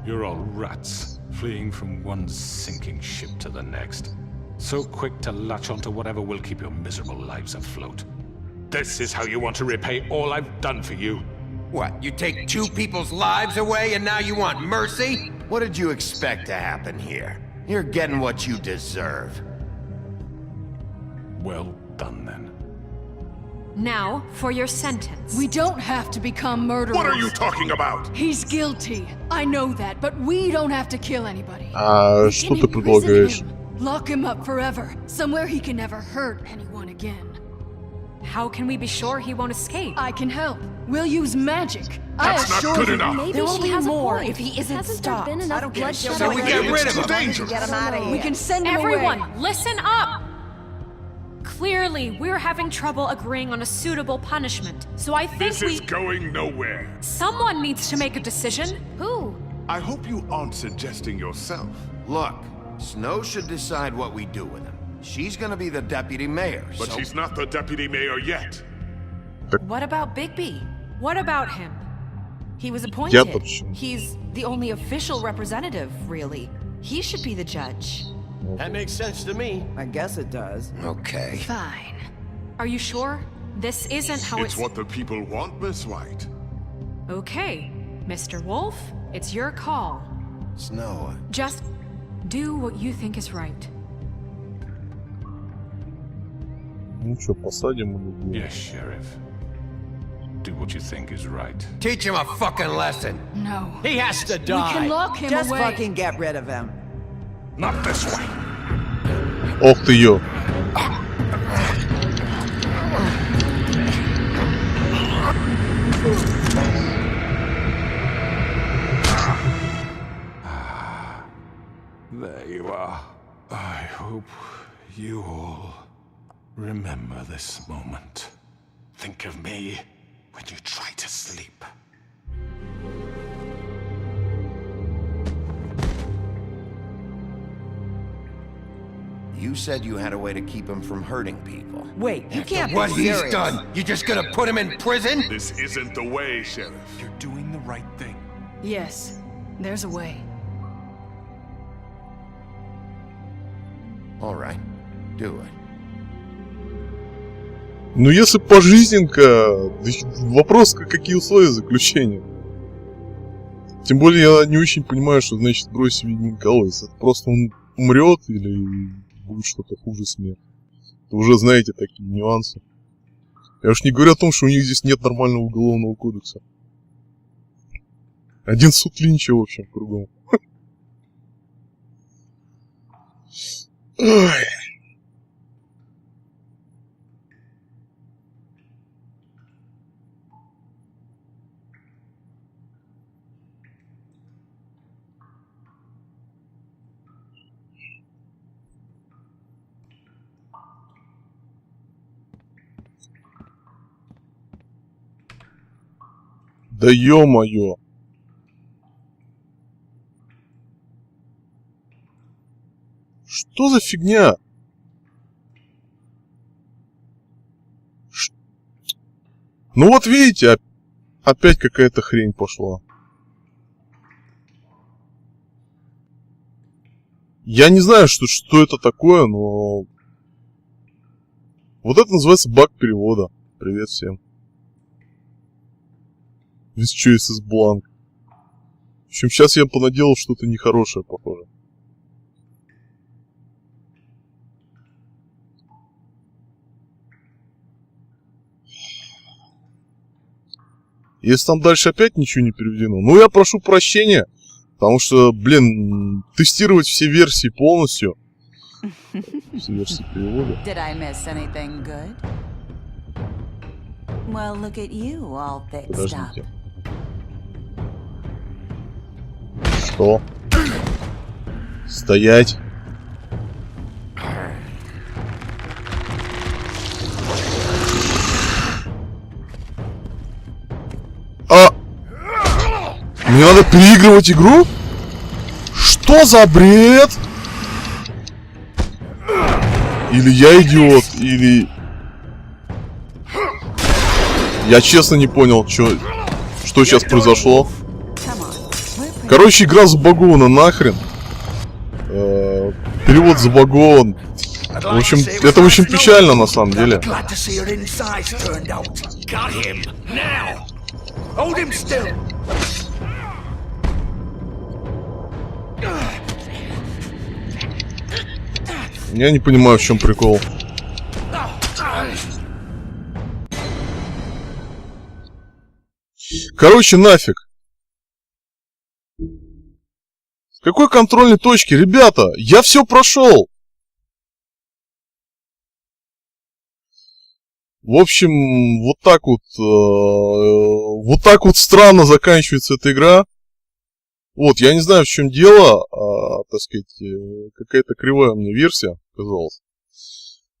You're all rats, fleeing from one sinking ship to the next. So quick to latch onto whatever will keep your miserable lives afloat. This is how you want to repay all I've done for you? What, you take 2 people's lives away and now you want mercy? What did you expect to happen here? You're getting what you deserve. Well done, then. Now, for your sentence. We don't have to become murderers. What are you talking about? He's guilty. I know that, but we don't have to kill anybody. Что ты предлагаешь? Lock him up forever, somewhere he can never hurt anyone again. How can we be sure he won't escape? I can help. We'll use magic. That's not good enough. Maybe There will she be has more a point. if he isn't Hasn't stopped. there been enough bloodshed? So we get rid of him. Dangerous. Get him out of here. We can send him Everyone, away. listen up! Clearly, we're having trouble agreeing on a suitable punishment, so I think This is going nowhere. Someone needs to make a decision. Who? I hope you aren't suggesting yourself. Look, Snow should decide what we do with him. She's gonna be the deputy mayor, But she's not the deputy mayor yet. What about Bigby? What about him? He was appointed. He's the only official representative, really. He should be the judge. That makes sense to me. I guess it does. Okay. Fine. Are you sure? This isn't how It's what the people want, Miss White. Okay, Mr. Wolf, it's your call. Snow. Just do what you think is right. Ну что, посадим или... Yes, Sheriff. Do what you think is right. Teach him a fucking lesson. No. He has to We die. can lock him Just away. fucking get rid of him. Not this way. Ох ты ё. There you are. I hope you all remember this moment. Think of me when you try to sleep. You said you had a way to keep him from hurting people. Wait, you can't What be he's serious. done, you just gonna put him in prison? This isn't the way, Sheriff. You're doing the right thing. Yes, there's a way. All right, do it. Ну если пожизненка, вопрос, какие условия заключения. Тем более я не очень понимаю, что значит бросить Винни Колойс. Это просто он умрет или будет что-то хуже смерти. Вы уже знаете такие нюансы. Я уж не говорю о том, что у них здесь нет нормального уголовного кодекса. Один суд Линча, в общем, кругом. Ой. Да ё-моё! Что за фигня? Ну вот видите, опять какая-то хрень пошла. Я не знаю, что это такое, но... Вот это называется баг перевода. Привет всем. This choice is blank. В общем, сейчас я понаделал что-то нехорошее, похоже. Если там дальше опять ничего не переведено, ну я прошу прощения, потому что, блин, тестировать все версии полностью, все версии перевода. Did I miss anything good? Well, look at you, all fixed up. Подождите. Что? Стоять. Мне надо переигрывать игру? Что за бред? Или я идиот, или... Я честно не понял, что сейчас произошло. Короче, игра забагована нахрен. Перевод забагован. В общем, это очень печально на самом деле. Я не понимаю, в чем прикол. Короче, нафиг. С какой контрольной точки? Ребята, я все прошел. В общем, вот так вот странно заканчивается эта игра. Вот, я не знаю, в чем дело, так сказать, какая-то кривая мне версия оказалась.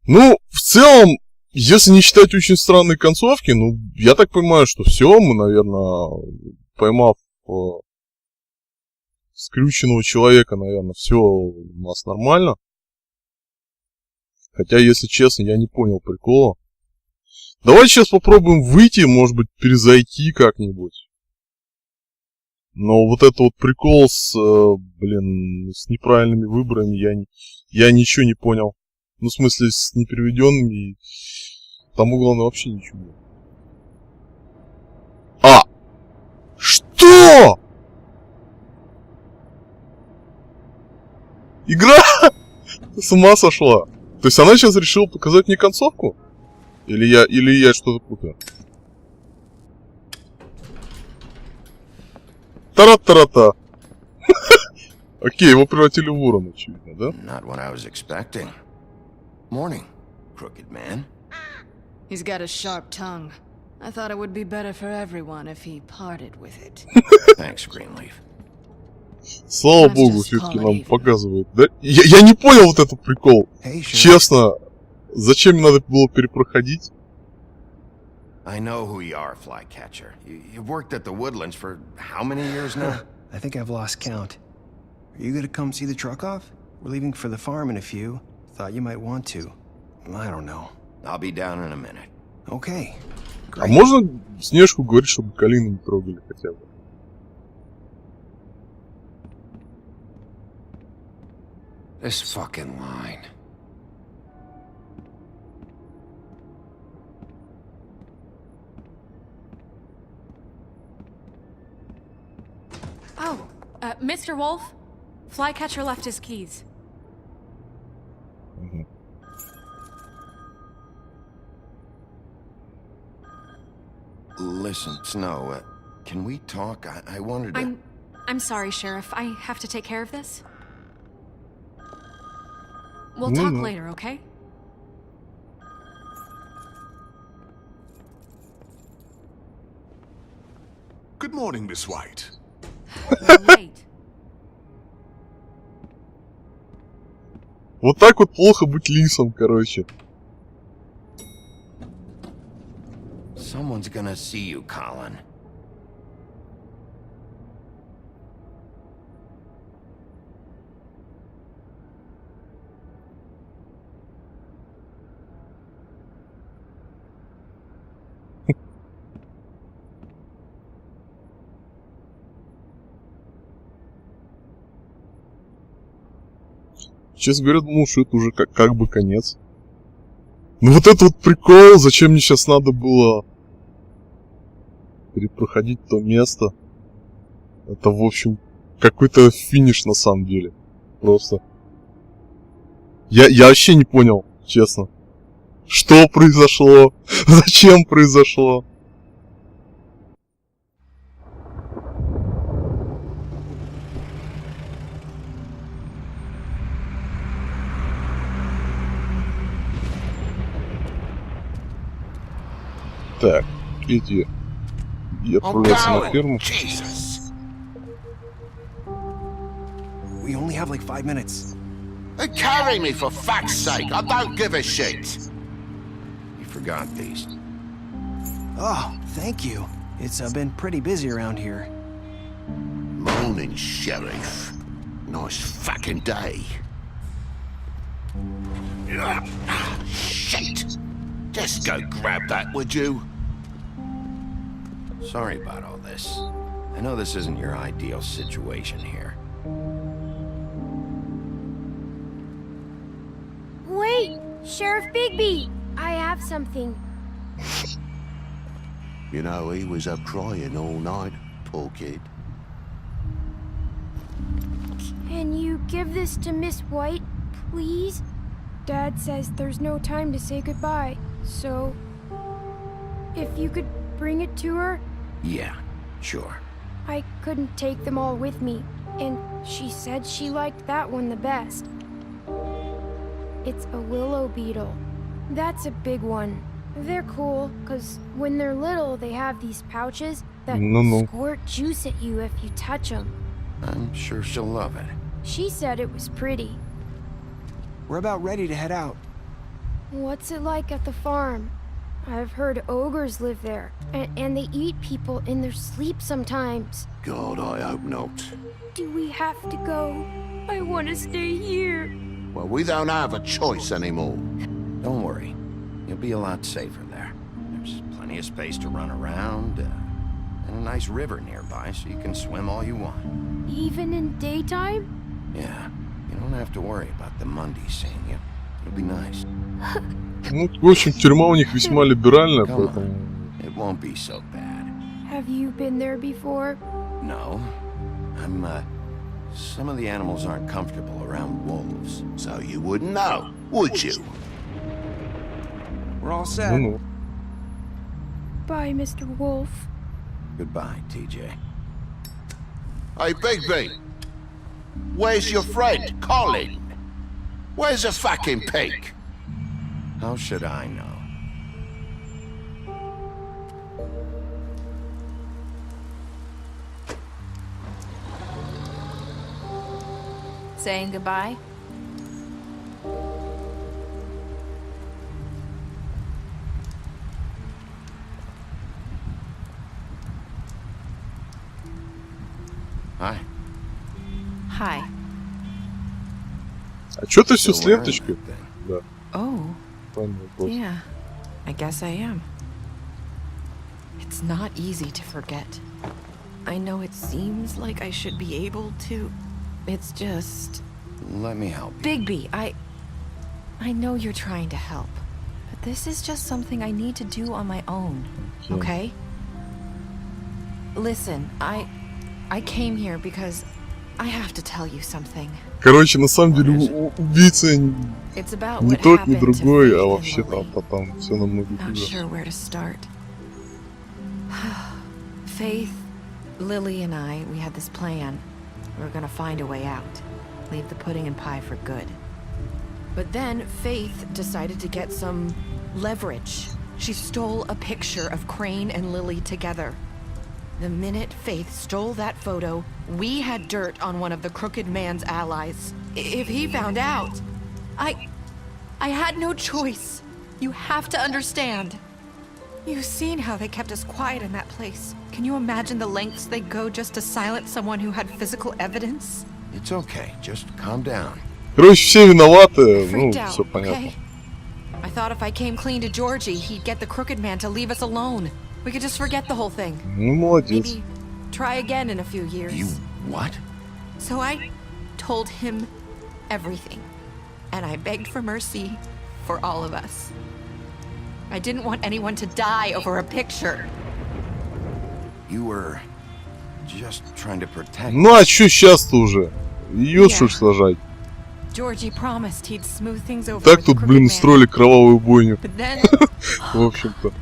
Ну, в целом, если не считать очень странные концовки, ну, я так понимаю, что все, мы, наверное, поймав скрюченного человека, наверное, все у нас нормально. Хотя, если честно, я не понял прикола. Давайте сейчас попробуем выйти, может быть, перезайти как-нибудь. Но вот это вот прикол с, с неправильными выборами, я ничего не понял. Ну, в смысле, с непереведенными. Тому главное вообще ничего. А! Что? Игра с ума сошла. То есть она сейчас решила показать мне концовку? Или я что-то путаю? Тара-тара-та. Окей, его превратили в ворона, очевидно, да? Not what I was expecting. Morning, crooked man. He's got a sharp tongue. I thought it would be better for everyone if he parted with it. Thanks, Greenleaf. Слава богу, все-таки нам показывают, да? Я не понял вот этот прикол. Честно, зачем мне надо было перепроходить? I know who you are, Flycatcher. You've worked at the Woodlands for how many years now? I think I've lost count. Are you gonna come see the truck off? We're leaving for the farm in a few. Thought you might want to. I don't know. I'll be down in a minute. Okay. А можно Снежку говорить, чтобы Калину не трогали хотя бы? This fucking line. Oh, Mr. Wolf? Flycatcher left his keys. Listen, Snow, can we talk? I wanted to... I'm sorry, Sheriff. I have to take care of this. We'll No, talk no. later, okay? Good morning, Miss White. You're late. Вот так вот плохо быть лисом, короче. Someone's gonna see you, Colin. Честно говоря, думал, что это уже как бы конец. Ну вот это вот прикол, зачем мне сейчас надо было перепроходить то место. Это, в общем, какой-то финиш на самом деле. Просто. Я вообще не понял, честно. Что произошло? Зачем произошло? Так, иди. И отправляться на ферму. We only have like 5 minutes. Carry me, for fuck's sake. I don't give a shit. You forgot these. Oh, thank you. It's been pretty busy around here. Morning, Sheriff. Nice fucking day. Shit! Just go grab that, would you? Sorry about all this. I know this isn't your ideal situation here. Wait! Sheriff Bigby! I have something. You know, he was up crying all night, poor kid. Can you give this to Miss White, please? Dad says there's no time to say goodbye, so... if you could bring it to her? Yeah, sure. I couldn't take them all with me, and she said she liked that one the best. It's a willow beetle. That's a big one. They're cool, because when they're little, they have these pouches that squirt juice at you if you touch them. I'm sure she'll love it. She said it was pretty. We're about ready to head out. What's it like at the farm? I've heard ogres live there, and they eat people in their sleep sometimes. God, I hope not. Do we have to go? I want to stay here. Well, we don't have a choice anymore. Don't worry. You'll be a lot safer there. There's plenty of space to run around, and a nice river nearby, so you can swim all you want. Even in daytime? Yeah. You don't have to worry about the Monday seeing you. It'll be nice. Ну, в общем, тюрьма у них весьма либеральная, поэтому... It won't be so bad. Have you been there before? No. Some of the animals aren't comfortable around wolves, so you wouldn't know, would you? We're all set. Ну. Bye, Mr. Wolf. Goodbye, TJ. Hey, Bigby! Where's your friend, Colin? Where's the fucking pig? How should I know? Saying goodbye? Hi. Hi. А чё ты всё с ленточкой? Да. Oh. Правильный вопрос. Yeah. I guess I am. It's not easy to forget. I know it seems like I should be able to. It's just... Let me help you. Bigby, I know you're trying to help. But this is just something I need to do on my own. Okay? Listen, I came here because I have to tell you something. Короче, на самом деле убийца не тот, ни другой, а вообще там все намного Not хуже. sure where to start. Faith, Lily, and I, we had this plan. We were gonna find a way out. Leave the pudding and pie for good. But then Faith decided to get some leverage. She stole a picture of Crane and Lily together. The minute Faith stole that photo, we had dirt on one of the Crooked Man's allies. If he found out, I had no choice. You have to understand. You've seen how they kept us quiet in that place. Can you imagine the lengths they go just to silence someone who had physical evidence? It's okay, just calm down. Короче, все виноваты, ну, все понятно. I thought if I came clean to Georgie, he'd get the Crooked Man to leave us alone. We could just forget the whole thing. Ну, молодец. Maybe try again in a few years. You what? So I told him everything. And I begged for mercy for all of us. I didn't want anyone to die over a picture. You were just trying to protect. Ну, а чё сейчас-то уже? Её что ж сажать? Georgie promised he'd smooth things over. Так тут, блин, устроили кровавую бойню. But then... В общем-то.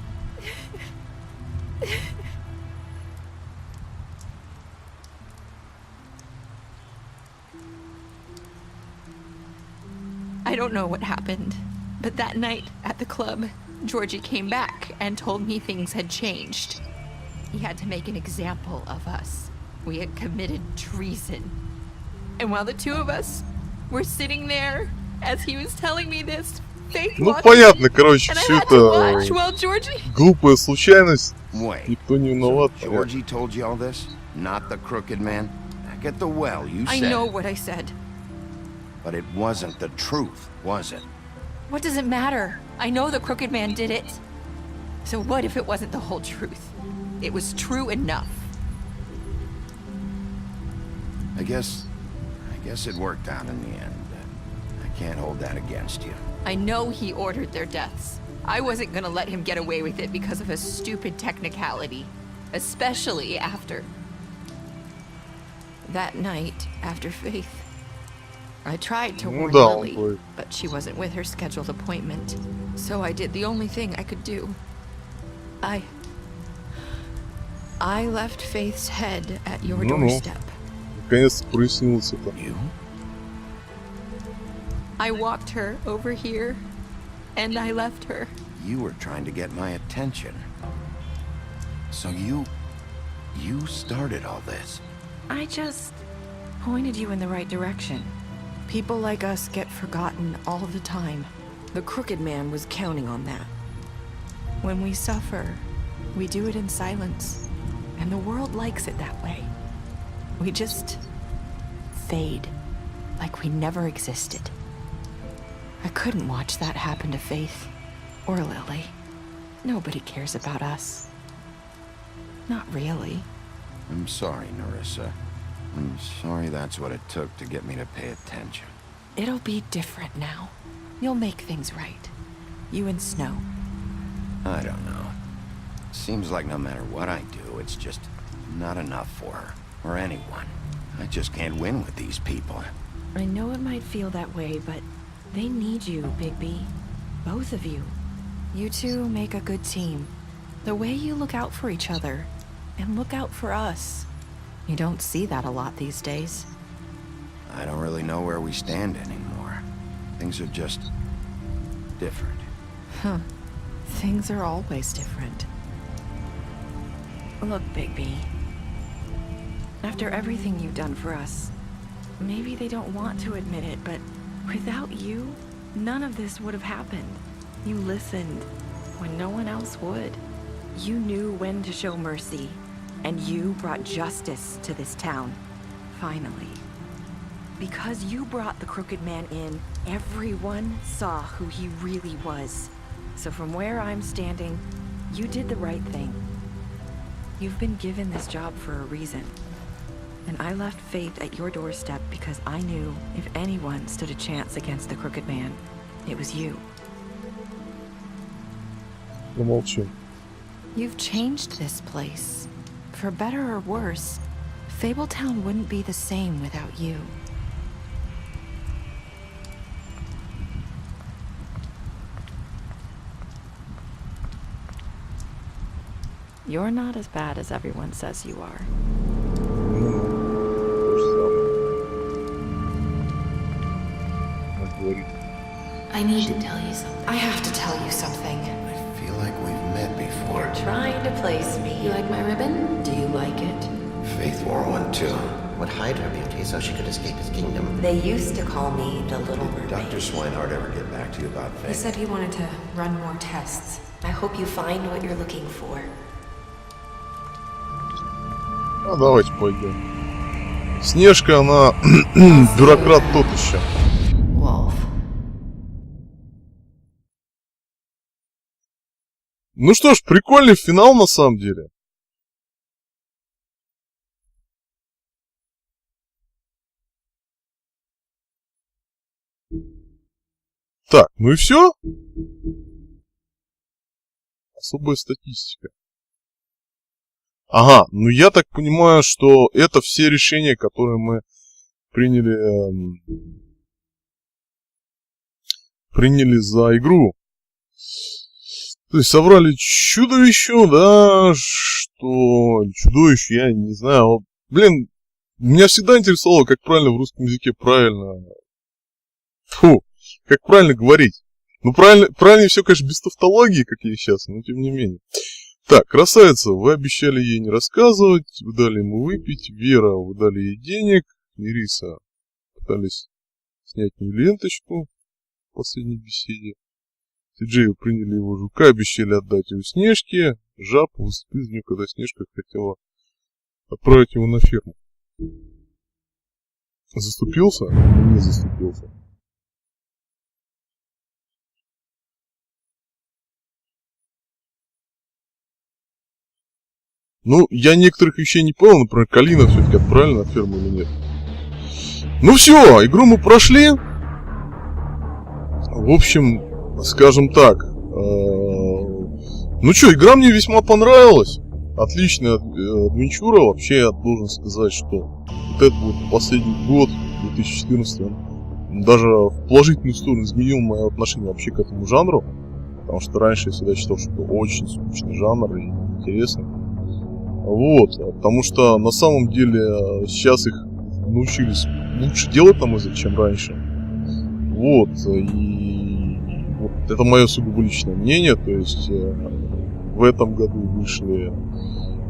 I don't know what happened, but that night at the club, Georgie came back and told me things had changed. He had to make an example of us. We had committed treason. And while the two of us were sitting there, as he was telling me this, Faith Ну, watched понятно, me, короче, and I все had to watch это while Georgie... глупая случайность. Wait. Никто не виноват. Georgie told you all this? Not the Crooked Man? Back at the well, you I said. know what I said. But it wasn't the truth, was it? What does it matter? I know the Crooked Man did it. So what if it wasn't the whole truth? It was true enough. I guess it worked out in the end. I can't hold that against you. I know he ordered their deaths. I wasn't gonna let him get away with it because of a stupid technicality. Especially after... that night, after Faith. I tried to warn Lily, but she wasn't with her scheduled appointment. So I did the only thing I could do. I left Faith's head at your doorstep. Наконец-то прояснилось это. I walked her over here, and I left her. You were trying to get my attention. So you started all this. I just pointed you in the right direction. People like us get forgotten all the time. The Crooked Man was counting on that. When we suffer, we do it in silence, and the world likes it that way. We just fade, like we never existed. I couldn't watch that happen to Faith, or Lily. Nobody cares about us. Not really. I'm sorry, Nerissa. I'm sorry that's what it took to get me to pay attention. It'll be different now. You'll make things right. You and Snow. I don't know. Seems like no matter what I do, it's just not enough for her, or anyone. I just can't win with these people. I know it might feel that way, but they need you, Bigby. Both of you. You two make a good team. The way you look out for each other, and look out for us. You don't see that a lot these days. I don't really know where we stand anymore. Things are just different. Huh. Things are always different. Look, Bigby. After everything you've done for us, maybe they don't want to admit it, but without you, none of this would have happened. You listened when no one else would. You knew when to show mercy, and you brought justice to this town. Finally. Because you brought the Crooked Man in, everyone saw who he really was. So from where I'm standing, you did the right thing. You've been given this job for a reason. And I left Faith at your doorstep because I knew if anyone stood a chance against the Crooked Man, it was you. Замолчи. You've changed this place. For better or worse, Fabletown wouldn't be the same without you. You're not as bad as everyone says you are. I need to tell you something. I have to tell you something. I feel like we've met before. You're trying to place me. You like my ribbon? Do you like it? Faith wore one too. Would hide her beauty so she could escape his kingdom. They used to call me the Little Mermaid. Did Dr. Swinehart ever get back to you about Faith? He said he wanted to run more tests. I hope you find what you're looking for. Ну, давайте пойдем. Снежка, она бюрократ тот еще. Ну что ж, прикольный финал на самом деле. Так, ну и все. Особая статистика. Ага, ну я так понимаю, что это все решения, которые мы приняли за игру. То есть собрали чудовищу, да, что... Чудовище, я не знаю. Вот, блин, меня всегда интересовало, как правильно в русском языке как правильно говорить. Ну, правильнее все, конечно, без тавтологии, как я сейчас, но тем не менее. Так, красавица, вы обещали ей не рассказывать, вы дали ему выпить, Вера, вы дали ей денег, Нериса пытались снять мне ленточку в последней беседе. Ти-Джей приняли его жука, обещали отдать его Снежке, Жаб выступил из нее, когда Снежка хотела отправить его на ферму. Заступился? Не заступился. Ну, я некоторых вещей не понял, например, Калина все-таки отправили на ферму или нет. Ну все, игру мы прошли. В общем, скажем так. Ну что, игра мне весьма понравилась. Отличная адвенчура. Вообще, я должен сказать, что вот это будет последний год, 2014, даже в положительную сторону изменил мое отношение вообще к этому жанру. Потому что раньше я всегда считал, что это очень скучный жанр и неинтересный. Вот, потому что на самом деле сейчас их научились лучше делать, на мой взгляд, чем раньше. Вот, и вот это мое сугубо личное мнение, то есть в этом году вышли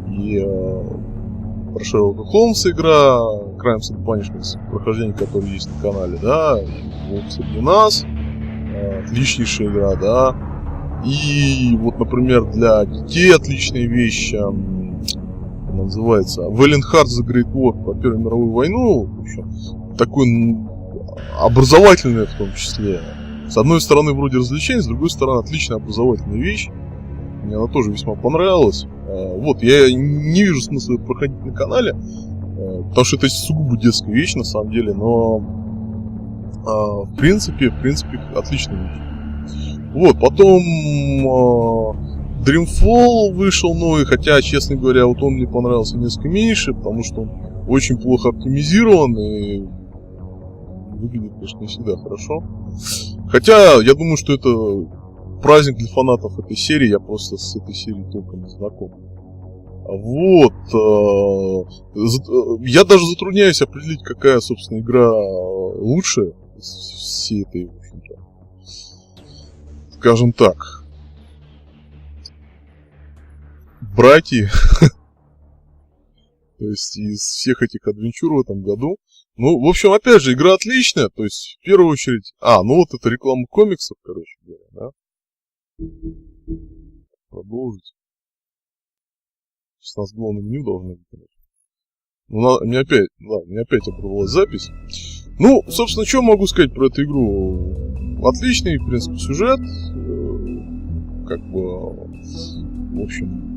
и про Шерлока Холмса игра, Crimes and Punishments, прохождение, которое есть на канале, да, и вот среди нас, отличнейшая игра, да, И вот, например, для детей отличная вещь, называется Valiant Hearts The Great War, про Первую мировую войну, такой образовательный в том числе. С одной стороны вроде развлечение, с другой стороны отличная образовательная вещь. Мне она тоже весьма понравилась. Вот, я не вижу смысла ее проходить на канале, потому что это сугубо детская вещь на самом деле, но в принципе отличная вещь. Вот, потом Dreamfall вышел новый, хотя, честно говоря, вот он мне понравился несколько меньше, потому что он очень плохо оптимизирован и выглядит, конечно, не всегда хорошо. Хотя, я думаю, что это праздник для фанатов этой серии, я просто с этой серией толком не знаком. Вот. Я даже затрудняюсь определить, какая, собственно, игра лучше из всей этой, в общем-то, скажем так, братья, то есть из всех этих адвенчур в этом году. Ну, в общем, опять же, игра отличная, то есть, в первую очередь... ну вот это реклама комиксов, короче говоря, да? Продолжить. Сейчас у нас главное меню должно быть, конечно. Ну, у меня опять оборвалась запись. Ну, собственно, что могу сказать про эту игру? Отличный, в принципе, сюжет. Как бы, в общем...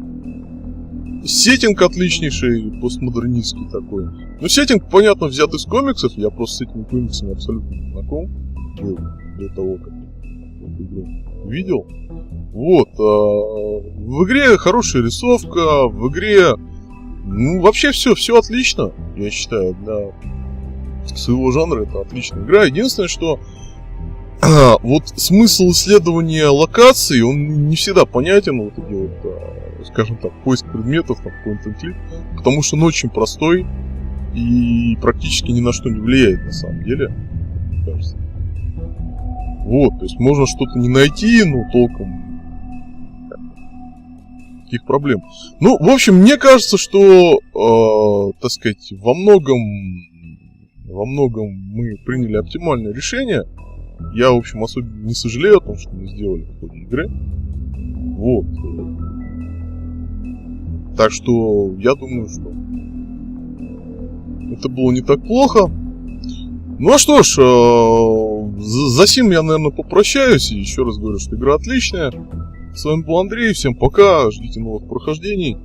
Сеттинг отличнейший, постмодернистский такой. Ну, сеттинг, понятно, взят из комиксов. Я просто с этими комиксами абсолютно не знаком. До того, как эту игру видел. Вот. В игре хорошая рисовка. В игре... Ну, вообще все отлично, я считаю. Для своего жанра это отличная игра. Единственное, что... вот смысл исследования локаций, он не всегда понятен. Вот эти вот... скажем так, поиск предметов, там, point-and-click, потому что он очень простой и практически ни на что не влияет, на самом деле, мне кажется. Вот, то есть можно что-то не найти, но толком никаких проблем. Ну, в общем, мне кажется, что, так сказать, во многом мы приняли оптимальное решение. Я, в общем, особенно не сожалею о том, что мы сделали в ходе игры. Вот. Так что я думаю, что это было не так плохо. Ну а что ж, за сим я, наверное, попрощаюсь. И еще раз говорю, что игра отличная. С вами был Андрей, всем пока, ждите новых прохождений.